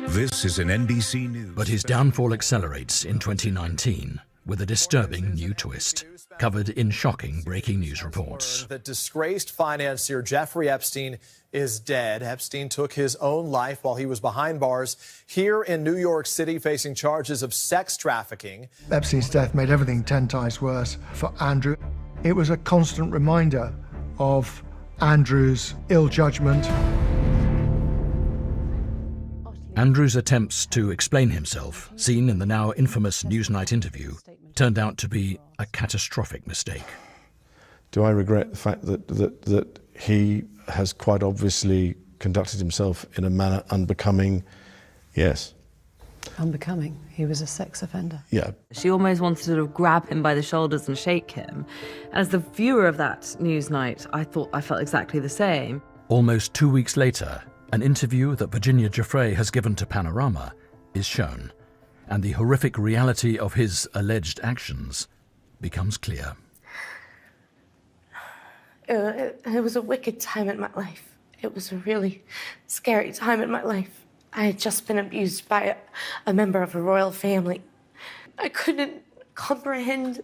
This is an NBC News. But his downfall accelerates in 2019 with a disturbing new twist, covered in shocking breaking news reports. That disgraced financier Jeffrey Epstein is dead. Epstein took his own life while he was behind bars here in New York City, facing charges of sex trafficking. Epstein's death made everything 10 times worse for Andrew. It was a constant reminder of Andrew's ill judgment. Andrew's attempts to explain himself, seen in the now infamous Newsnight interview, turned out to be a catastrophic mistake. Do I regret the fact that he has quite obviously conducted himself in a manner unbecoming? Yes. Unbecoming? He was a sex offender. Yeah. She almost wanted to sort of grab him by the shoulders and shake him. As the viewer of that Newsnight, I felt exactly the same. Almost 2 weeks later, an interview that Virginia Giuffre has given to Panorama is shown, and the horrific reality of his alleged actions becomes clear. It was a wicked time in my life. It was a really scary time in my life. I had just been abused by a member of a royal family. I couldn't comprehend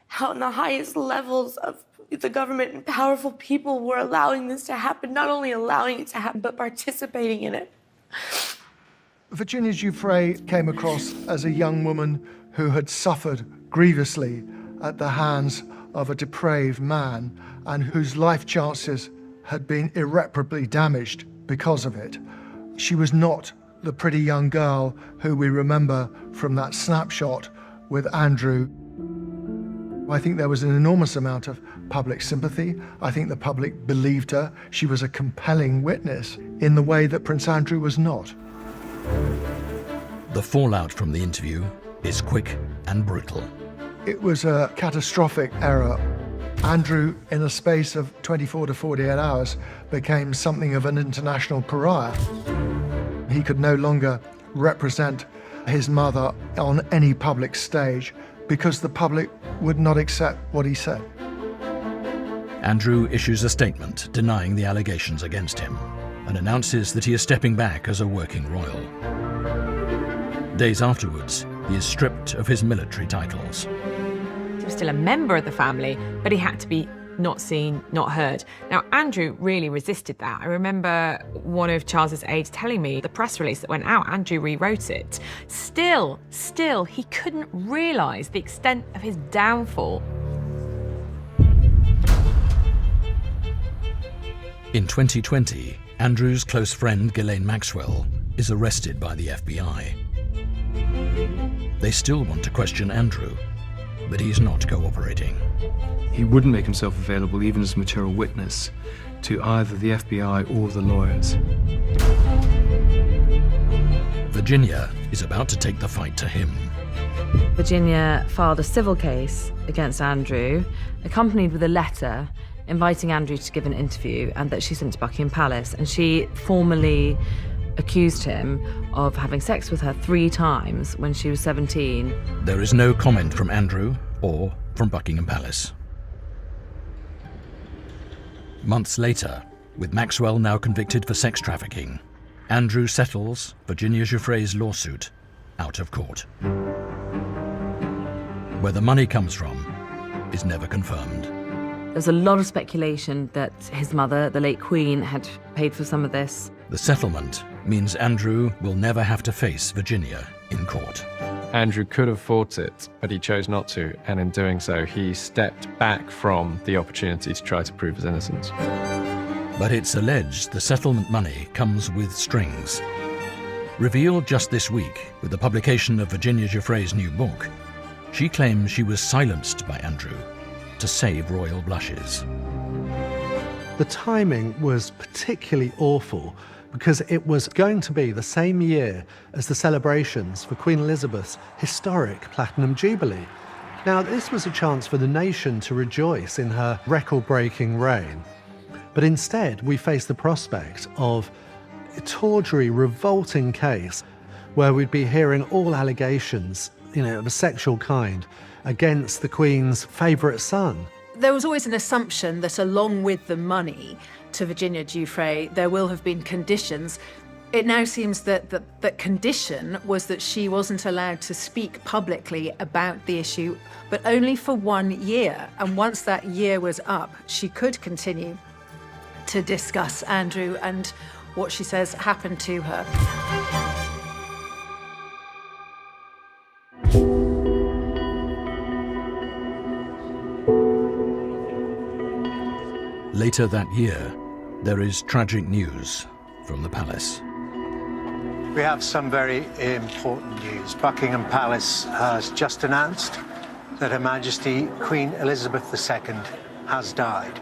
how in the highest levels of the government and powerful people were allowing this to happen, not only allowing it to happen, but participating in it. Virginia Giuffre came across as a young woman who had suffered grievously at the hands of a depraved man and whose life chances had been irreparably damaged because of it. She was not the pretty young girl who we remember from that snapshot with Andrew. I think there was an enormous amount of public sympathy. I think the public believed her. She was a compelling witness in the way that Prince Andrew was not. The fallout from the interview is quick and brutal. It was a catastrophic error. Andrew, in a space of 24 to 48 hours, became something of an international pariah. He could no longer represent his mother on any public stage because the public would not accept what he said. Andrew issues a statement denying the allegations against him and announces that he is stepping back as a working royal. Days afterwards, he is stripped of his military titles. He was still a member of the family, but he had to be not seen, not heard. Now, Andrew really resisted that. I remember one of Charles's aides telling me the press release that went out, Andrew rewrote it. Still, he couldn't realise the extent of his downfall. In 2020, Andrew's close friend Ghislaine Maxwell is arrested by the FBI. They still want to question Andrew, but he's not cooperating. He wouldn't make himself available even as a material witness to either the FBI or the lawyers. Virginia is about to take the fight to him. Virginia filed a civil case against Andrew, accompanied with a letter inviting Andrew to give an interview, and that she sent to Buckingham Palace. And she formally accused him of having sex with her 3 times when she was 17. There is no comment from Andrew or from Buckingham Palace. Months later, with Maxwell now convicted for sex trafficking, Andrew settles Virginia Giuffre's lawsuit out of court. Where the money comes from is never confirmed. There's a lot of speculation that his mother, the late Queen, had paid for some of this. The settlement means Andrew will never have to face Virginia in court. Andrew could have fought it, but he chose not to, and in doing so, he stepped back from the opportunity to try to prove his innocence. But it's alleged the settlement money comes with strings. Revealed just this week with the publication of Virginia Giuffre's new book, she claims she was silenced by Andrew to save royal blushes. The timing was particularly awful because it was going to be the same year as the celebrations for Queen Elizabeth's historic Platinum Jubilee. Now, this was a chance for the nation to rejoice in her record-breaking reign. But instead, we face the prospect of a tawdry, revolting case where we'd be hearing all allegations, of a sexual kind against the Queen's favourite son. There was always an assumption that along with the money to Virginia Giuffre, there will have been conditions. It now seems that that condition was that she wasn't allowed to speak publicly about the issue, but only for 1 year. And once that year was up, she could continue to discuss Andrew and what she says happened to her. Later that year, there is tragic news from the palace. We have some very important news. Buckingham Palace has just announced that Her Majesty Queen Elizabeth II has died.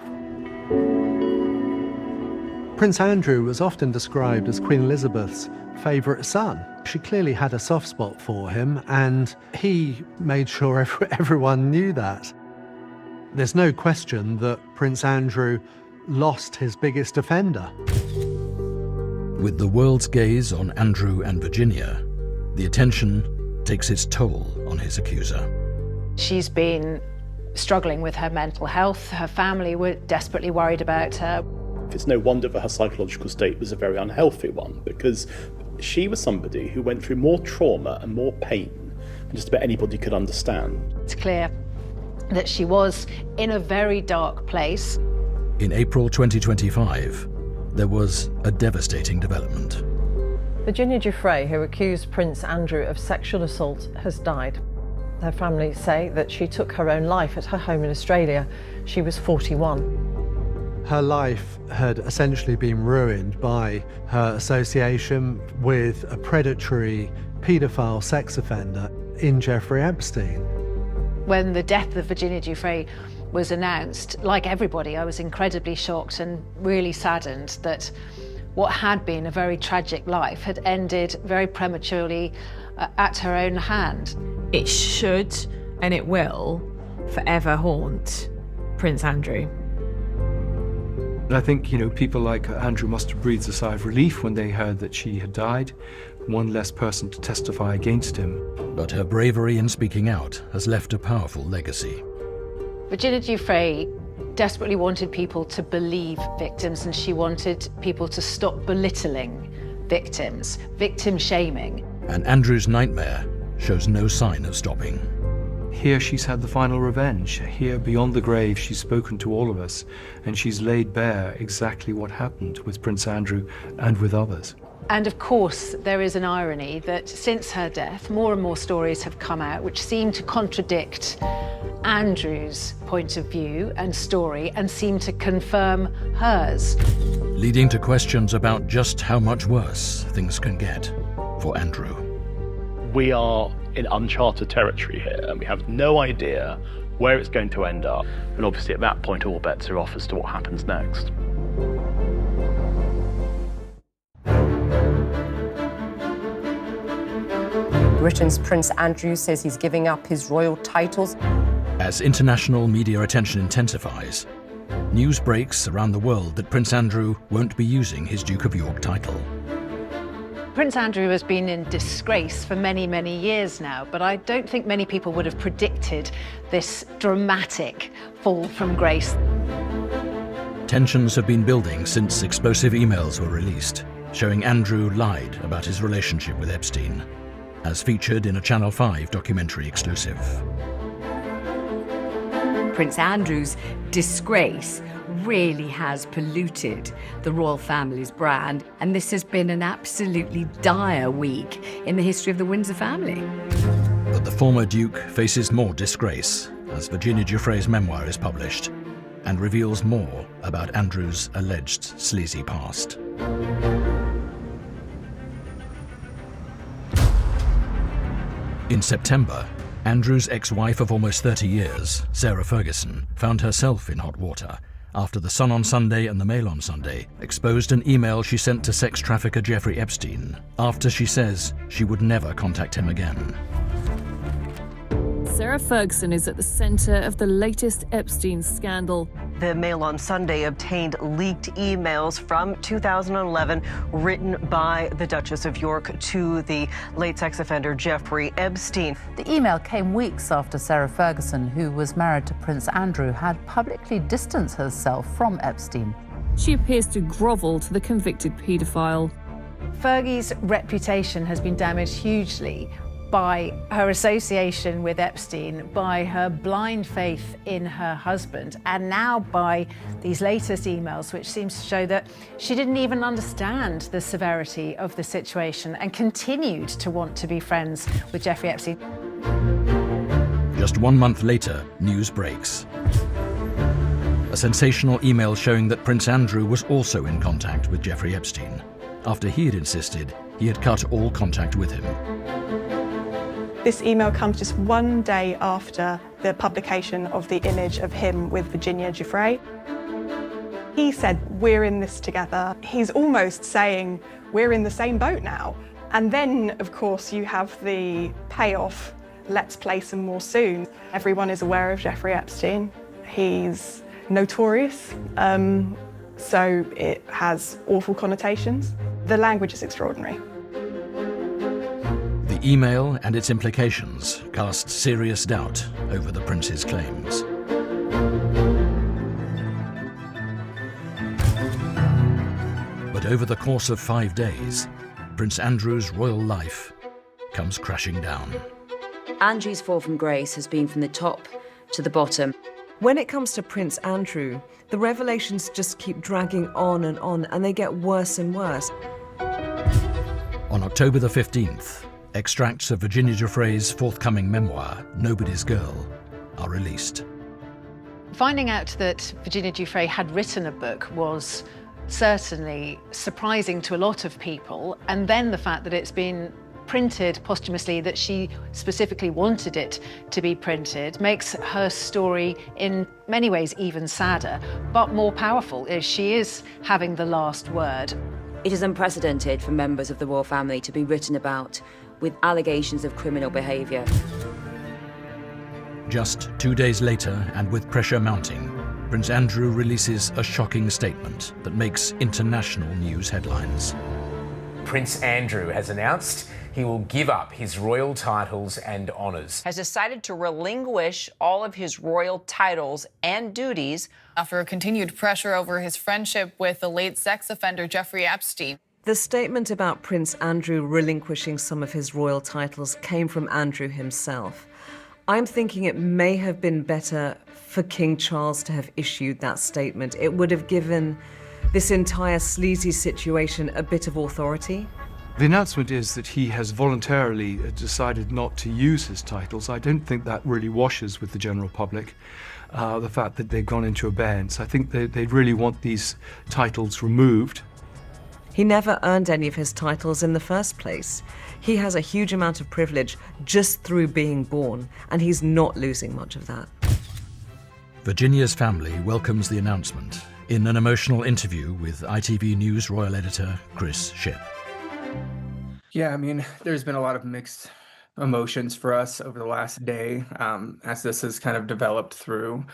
Prince Andrew was often described as Queen Elizabeth's favourite son. She clearly had a soft spot for him, and he made sure everyone knew that. There's no question that Prince Andrew lost his biggest offender. With the world's gaze on Andrew and Virginia, the attention takes its toll on his accuser. She's been struggling with her mental health. Her family were desperately worried about her. It's no wonder that her psychological state was a very unhealthy one, because she was somebody who went through more trauma and more pain than just about anybody could understand. It's clear that she was in a very dark place. In April 2025, there was a devastating development. Virginia Giuffre, who accused Prince Andrew of sexual assault, has died. Her family say that she took her own life at her home in Australia. She was 41. Her life had essentially been ruined by her association with a predatory paedophile sex offender in Jeffrey Epstein. When the death of Virginia Giuffre was announced, like everybody, I was incredibly shocked and really saddened that what had been a very tragic life had ended very prematurely at her own hand. It should, and it will, forever haunt Prince Andrew. I think, people like Andrew must have breathed a sigh of relief when they heard that she had died. One less person to testify against him. But her bravery in speaking out has left a powerful legacy. Virginia Giuffre desperately wanted people to believe victims, and she wanted people to stop belittling victims, victim shaming. And Andrew's nightmare shows no sign of stopping. Here she's had the final revenge. Here, beyond the grave, she's spoken to all of us, and she's laid bare exactly what happened with Prince Andrew and with others. And of course, there is an irony that since her death, more and more stories have come out which seem to contradict Andrew's point of view and story and seem to confirm hers. leading to questions about just how much worse things can get for Andrew. We are in uncharted territory here, and we have no idea where it's going to end up. And obviously at that point, all bets are off as to what happens next. Britain's Prince Andrew says he's giving up his royal titles. As international media attention intensifies, news breaks around the world that Prince Andrew won't be using his Duke of York title. Prince Andrew has been in disgrace for many, many years now, but I don't think many people would have predicted this dramatic fall from grace. Tensions have been building since explosive emails were released, showing Andrew lied about his relationship with Epstein, as featured in a Channel 5 documentary exclusive. Prince Andrew's disgrace really has polluted the royal family's brand, and this has been an absolutely dire week in the history of the Windsor family. But the former Duke faces more disgrace as Virginia Giuffre's memoir is published and reveals more about Andrew's alleged sleazy past. In September, Andrew's ex-wife of almost 30 years, Sarah Ferguson, found herself in hot water after The Sun on Sunday and The Mail on Sunday exposed an email she sent to sex trafficker Jeffrey Epstein after she says she would never contact him again. Sarah Ferguson is at the centre of the latest Epstein scandal. The Mail on Sunday obtained leaked emails from 2011 written by the Duchess of York to the late sex offender Jeffrey Epstein. The email came weeks after Sarah Ferguson, who was married to Prince Andrew, had publicly distanced herself from Epstein. She appears to grovel to the convicted paedophile. Fergie's reputation has been damaged hugely by her association with Epstein, by her blind faith in her husband, and now by these latest emails, which seems to show that she didn't even understand the severity of the situation and continued to want to be friends with Jeffrey Epstein. Just 1 month later, news breaks. A sensational email showing that Prince Andrew was also in contact with Jeffrey Epstein, after he had insisted he had cut all contact with him. This email comes just 1 day after the publication of the image of him with Virginia Giuffre. He said, "We're in this together." He's almost saying, "We're in the same boat now." And then, of course, you have the payoff, "Let's play some more soon." Everyone is aware of Jeffrey Epstein. He's notorious, so it has awful connotations. The language is extraordinary. The email and its implications cast serious doubt over the prince's claims. But over the course of 5 days, Prince Andrew's royal life comes crashing down. Andrew's fall from grace has been from the top to the bottom. When it comes to Prince Andrew, the revelations just keep dragging on, and they get worse and worse. On October the 15th, extracts of Virginia Giuffre's forthcoming memoir, Nobody's Girl, are released. Finding out that Virginia Giuffre had written a book was certainly surprising to a lot of people, and then the fact that it's been printed posthumously, that she specifically wanted it to be printed, makes her story in many ways even sadder, but more powerful, as she is having the last word. It is unprecedented for members of the royal family to be written about with allegations of criminal behaviour. Just 2 days later, and with pressure mounting, Prince Andrew releases a shocking statement that makes international news headlines. Prince Andrew has announced he will give up his royal titles and honours. Has decided to relinquish all of his royal titles and duties after continued pressure over his friendship with the late sex offender Jeffrey Epstein. The statement about Prince Andrew relinquishing some of his royal titles came from Andrew himself. I'm thinking it may have been better for King Charles to have issued that statement. It would have given this entire sleazy situation a bit of authority. The announcement is that he has voluntarily decided not to use his titles. I don't think that really washes with the general public, the fact that they've gone into abeyance. I think they really want these titles removed. He never earned any of his titles in the first place. He has a huge amount of privilege just through being born, and he's not losing much of that. Virginia's family welcomes the announcement in an emotional interview with ITV News royal editor Chris Shipp. Yeah, I mean, there's been a lot of mixed emotions for us over the last day as this has kind of developed through.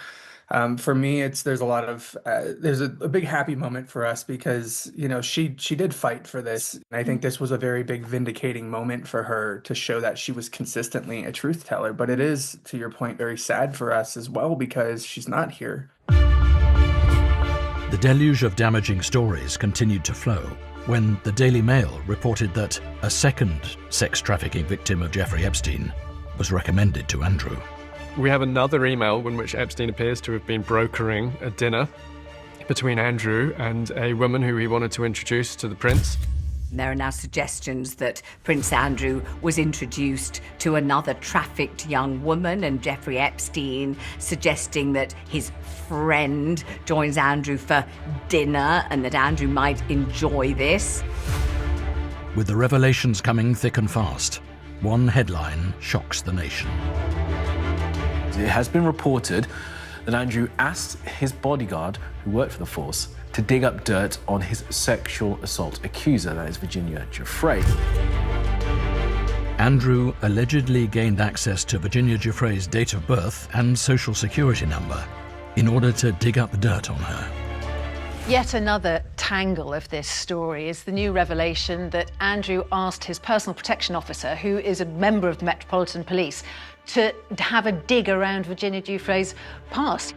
For me, there's a lot of there's a big happy moment for us because, you know, she did fight for this. And I think this was a very big vindicating moment for her to show that she was consistently a truth teller. But it is, to your point, very sad for us as well because she's not here. The deluge of damaging stories continued to flow when the Daily Mail reported that a second sex trafficking victim of Jeffrey Epstein was recommended to Andrew. We have another email in which Epstein appears to have been brokering a dinner between Andrew and a woman who he wanted to introduce to the prince. There are now suggestions that Prince Andrew was introduced to another trafficked young woman, and Jeffrey Epstein suggesting that his friend joins Andrew for dinner and that Andrew might enjoy this. With the revelations coming thick and fast, one headline shocks the nation. It has been reported that Andrew asked his bodyguard, who worked for the force, to dig up dirt on his sexual assault accuser, that is Virginia Giuffre. Andrew allegedly gained access to Virginia Giuffre's date of birth and social security number in order to dig up dirt on her. Yet another tangle of this story is the new revelation that Andrew asked his personal protection officer, who is a member of the Metropolitan Police, to have a dig around Virginia Giuffre's past.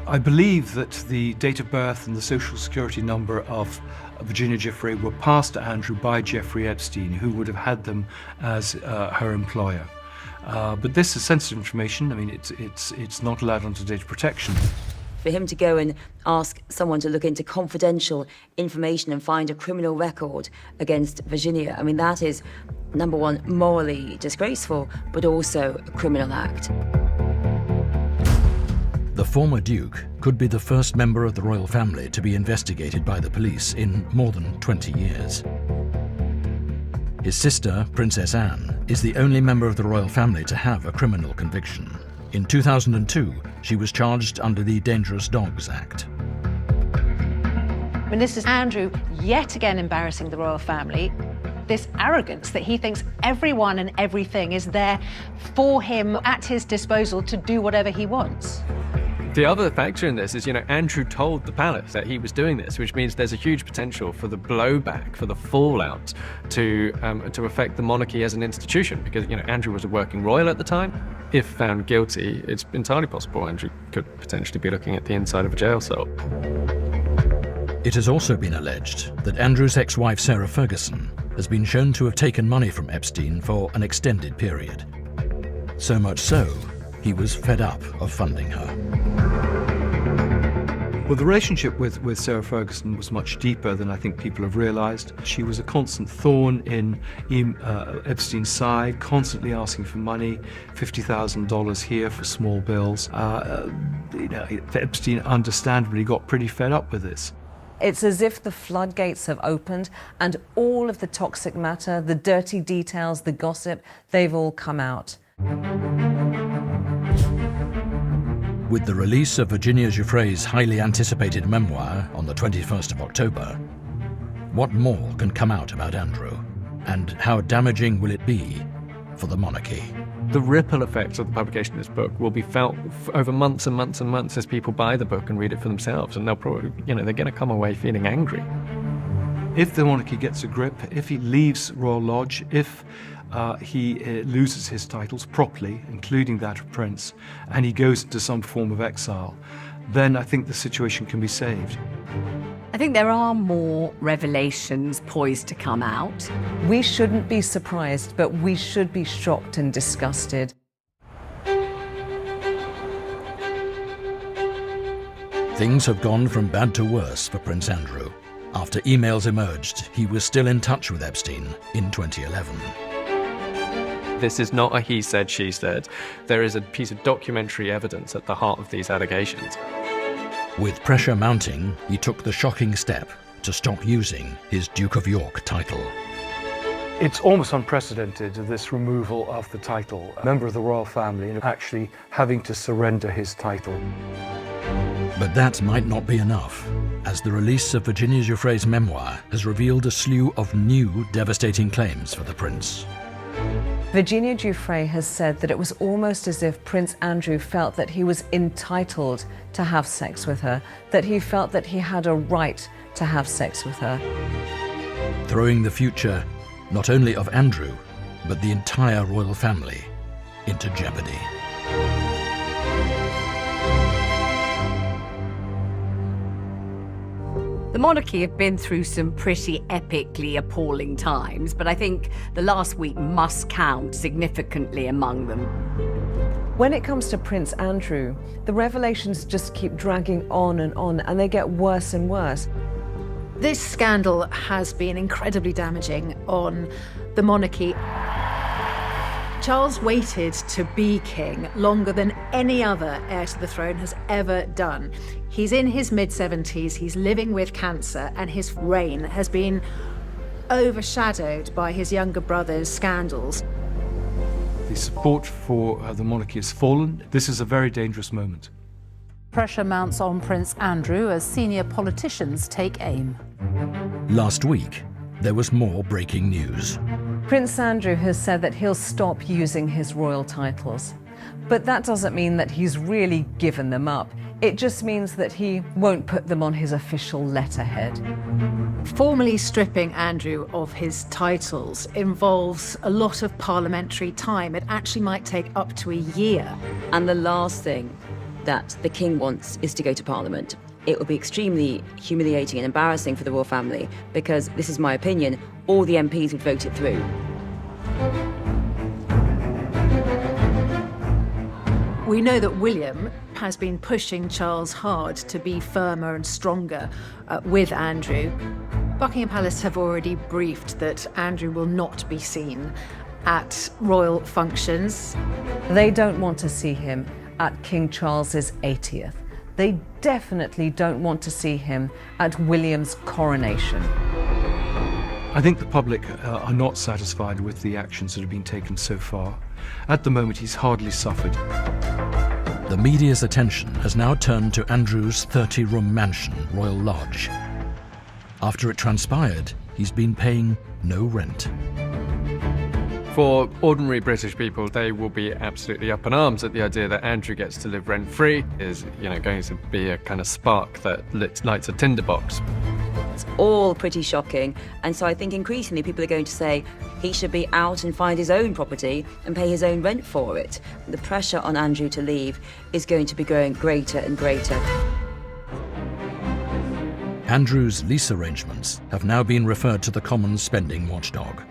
I believe that the date of birth and the social security number of Virginia Giuffre were passed to Andrew by Jeffrey Epstein, who would have had them as her employer. But this is sensitive information. I mean, it's not allowed under data protection. For him to go and ask someone to look into confidential information and find a criminal record against Virginia, I mean, that is, number one, morally disgraceful, but also a criminal act. The former Duke could be the first member of the royal family to be investigated by the police in more than 20 years. His sister, Princess Anne, is the only member of the royal family to have a criminal conviction. In 2002, she was charged under the Dangerous Dogs Act. And this is Andrew yet again embarrassing the royal family. This arrogance that he thinks everyone and everything is there for him at his disposal to do whatever he wants. The other factor in this is, Andrew told the palace that he was doing this, which means there's a huge potential for the blowback, for the fallout to affect the monarchy as an institution, because, Andrew was a working royal at the time. If found guilty, it's entirely possible Andrew could potentially be looking at the inside of a jail cell. It has also been alleged that Andrew's ex-wife Sarah Ferguson has been shown to have taken money from Epstein for an extended period. So much so, he was fed up of funding her. Well, the relationship with Sarah Ferguson was much deeper than I think people have realized. She was a constant thorn in Epstein's side, constantly asking for money, $50,000 here for small bills. Epstein understandably got pretty fed up with this. It's as if the floodgates have opened and all of the toxic matter, the dirty details, the gossip, they've all come out. With the release of Virginia Giuffre's highly anticipated memoir on the 21st of October, what more can come out about Andrew? And how damaging will it be for the monarchy? The ripple effects of the publication of this book will be felt over months and months and months as people buy the book and read it for themselves, and they'll probably, they're going to come away feeling angry. If the monarchy gets a grip, if he leaves Royal Lodge, if he loses his titles properly, including that of Prince, and he goes into some form of exile, then I think the situation can be saved. I think there are more revelations poised to come out. We shouldn't be surprised, but we should be shocked and disgusted. Things have gone from bad to worse for Prince Andrew. after emails emerged he was still in touch with Epstein in 2011. This is not a he said, she said. There is a piece of documentary evidence at the heart of these allegations. With pressure mounting, he took the shocking step to stop using his Duke of York title. It's almost unprecedented, this removal of the title. A member of the royal family actually having to surrender his title. But that might not be enough, as the release of Virginia Giuffre's memoir has revealed a slew of new devastating claims for the prince. Virginia Giuffre has said that it was almost as if Prince Andrew felt that he was entitled to have sex with her, that he felt that he had a right to have sex with her. Throwing the future, not only of Andrew, but the entire royal family, into jeopardy. The monarchy have been through some pretty epically appalling times, but I think the last week must count significantly among them. When it comes to Prince Andrew, the revelations just keep dragging on, and they get worse and worse. This scandal has been incredibly damaging on the monarchy. Charles waited to be king longer than any other heir to the throne has ever done. He's in his mid-70s, he's living with cancer, and his reign has been overshadowed by his younger brother's scandals. The support for the monarchy has fallen. This is a very dangerous moment. Pressure mounts on Prince Andrew as senior politicians take aim. Last week, there was more breaking news. Prince Andrew has said that he'll stop using his royal titles. But that doesn't mean that he's really given them up. It just means that he won't put them on his official letterhead. Formally stripping Andrew of his titles involves a lot of parliamentary time. It actually might take up to a year. And the last thing that the king wants is to go to Parliament. It would be extremely humiliating and embarrassing for the royal family because, this is my opinion, all the MPs would vote it through. We know that William has been pushing Charles hard to be firmer and stronger with Andrew. Buckingham Palace have already briefed that Andrew will not be seen at royal functions. They don't want to see him at King Charles's 80th. They definitely don't want to see him at William's coronation. I think the public are not satisfied with the actions that have been taken so far. At the moment, he's hardly suffered. The media's attention has now turned to Andrew's 30-room mansion, Royal Lodge. After it transpired, he's been paying no rent. For ordinary British people, they will be absolutely up in arms at the idea that Andrew gets to live rent-free. Is, going to be a kind of spark that lights a tinderbox. It's all pretty shocking, and so I think increasingly people are going to say he should be out and find his own property and pay his own rent for it. The pressure on Andrew to leave is going to be growing greater and greater. Andrew's lease arrangements have now been referred to the Commons spending watchdog.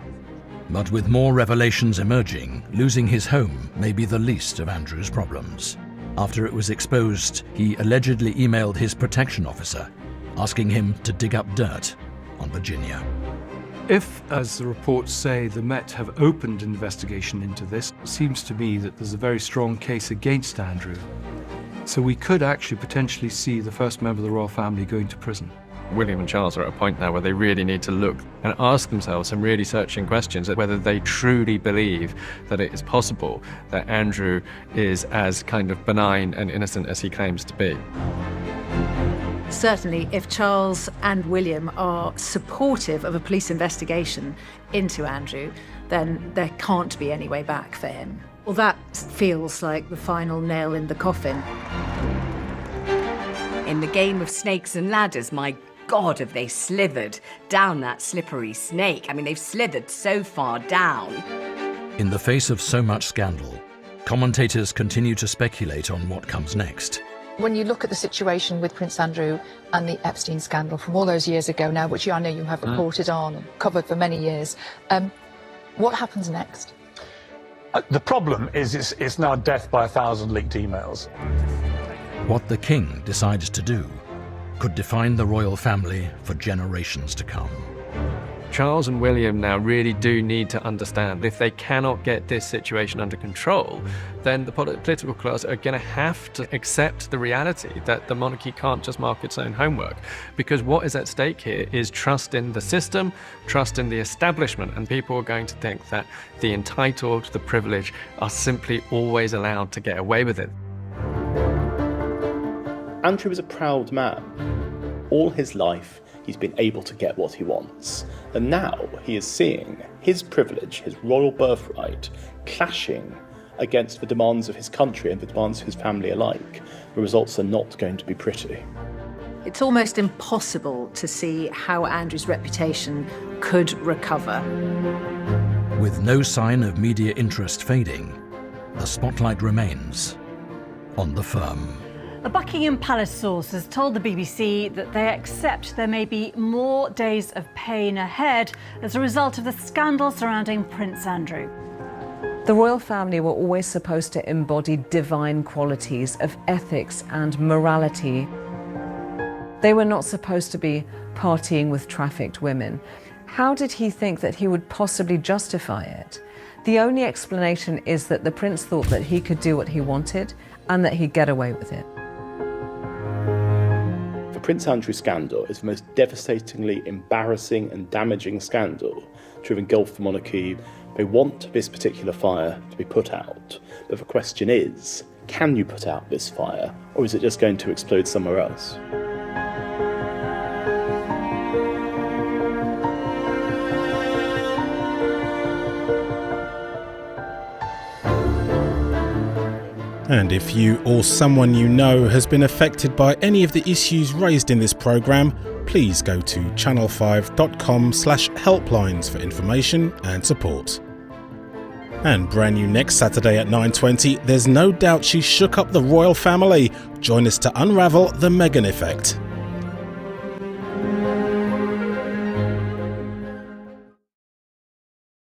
But with more revelations emerging, losing his home may be the least of Andrew's problems. After it was exposed, he allegedly emailed his protection officer, asking him to dig up dirt on Virginia. If, as the reports say, the Met have opened an investigation into this, it seems to me that there's a very strong case against Andrew. So we could actually potentially see the first member of the royal family going to prison. William and Charles are at a point now where they really need to look and ask themselves some really searching questions at whether they truly believe that it is possible that Andrew is as kind of benign and innocent as he claims to be. Certainly, if Charles and William are supportive of a police investigation into Andrew, then there can't be any way back for him. Well, that feels like the final nail in the coffin. In the game of snakes and ladders, my God, have they slithered down that slippery snake. I mean, they've slithered so far down. In the face of so much scandal, commentators continue to speculate on what comes next. When you look at the situation with Prince Andrew and the Epstein scandal from all those years ago now, which I know you have reported on and covered for many years, what happens next? The problem is it's now death by 1,000 leaked emails. What the king decides to do could define the royal family for generations to come. Charles and William now really do need to understand if they cannot get this situation under control, then the political class are going to have to accept the reality that the monarchy can't just mark its own homework. Because what is at stake here is trust in the system, trust in the establishment, and people are going to think that the entitled, the privileged, are simply always allowed to get away with it. Andrew is a proud man. All his life, he's been able to get what he wants. And now he is seeing his privilege, his royal birthright, clashing against the demands of his country and the demands of his family alike. The results are not going to be pretty. It's almost impossible to see how Andrew's reputation could recover. With no sign of media interest fading, the spotlight remains on the firm. A Buckingham Palace source has told the BBC that they accept there may be more days of pain ahead as a result of the scandal surrounding Prince Andrew. The royal family were always supposed to embody divine qualities of ethics and morality. They were not supposed to be partying with trafficked women. How did he think that he would possibly justify it? The only explanation is that the prince thought that he could do what he wanted and that he'd get away with it. The Prince Andrew scandal is the most devastatingly embarrassing and damaging scandal to have engulfed the monarchy. They want this particular fire to be put out, but the question is, can you put out this fire, or is it just going to explode somewhere else? And if you or someone you know has been affected by any of the issues raised in this programme, please go to channel5.com/helplines for information and support. And brand new next Saturday at 9:20, there's no doubt she shook up the royal family. Join us to unravel the Meghan effect.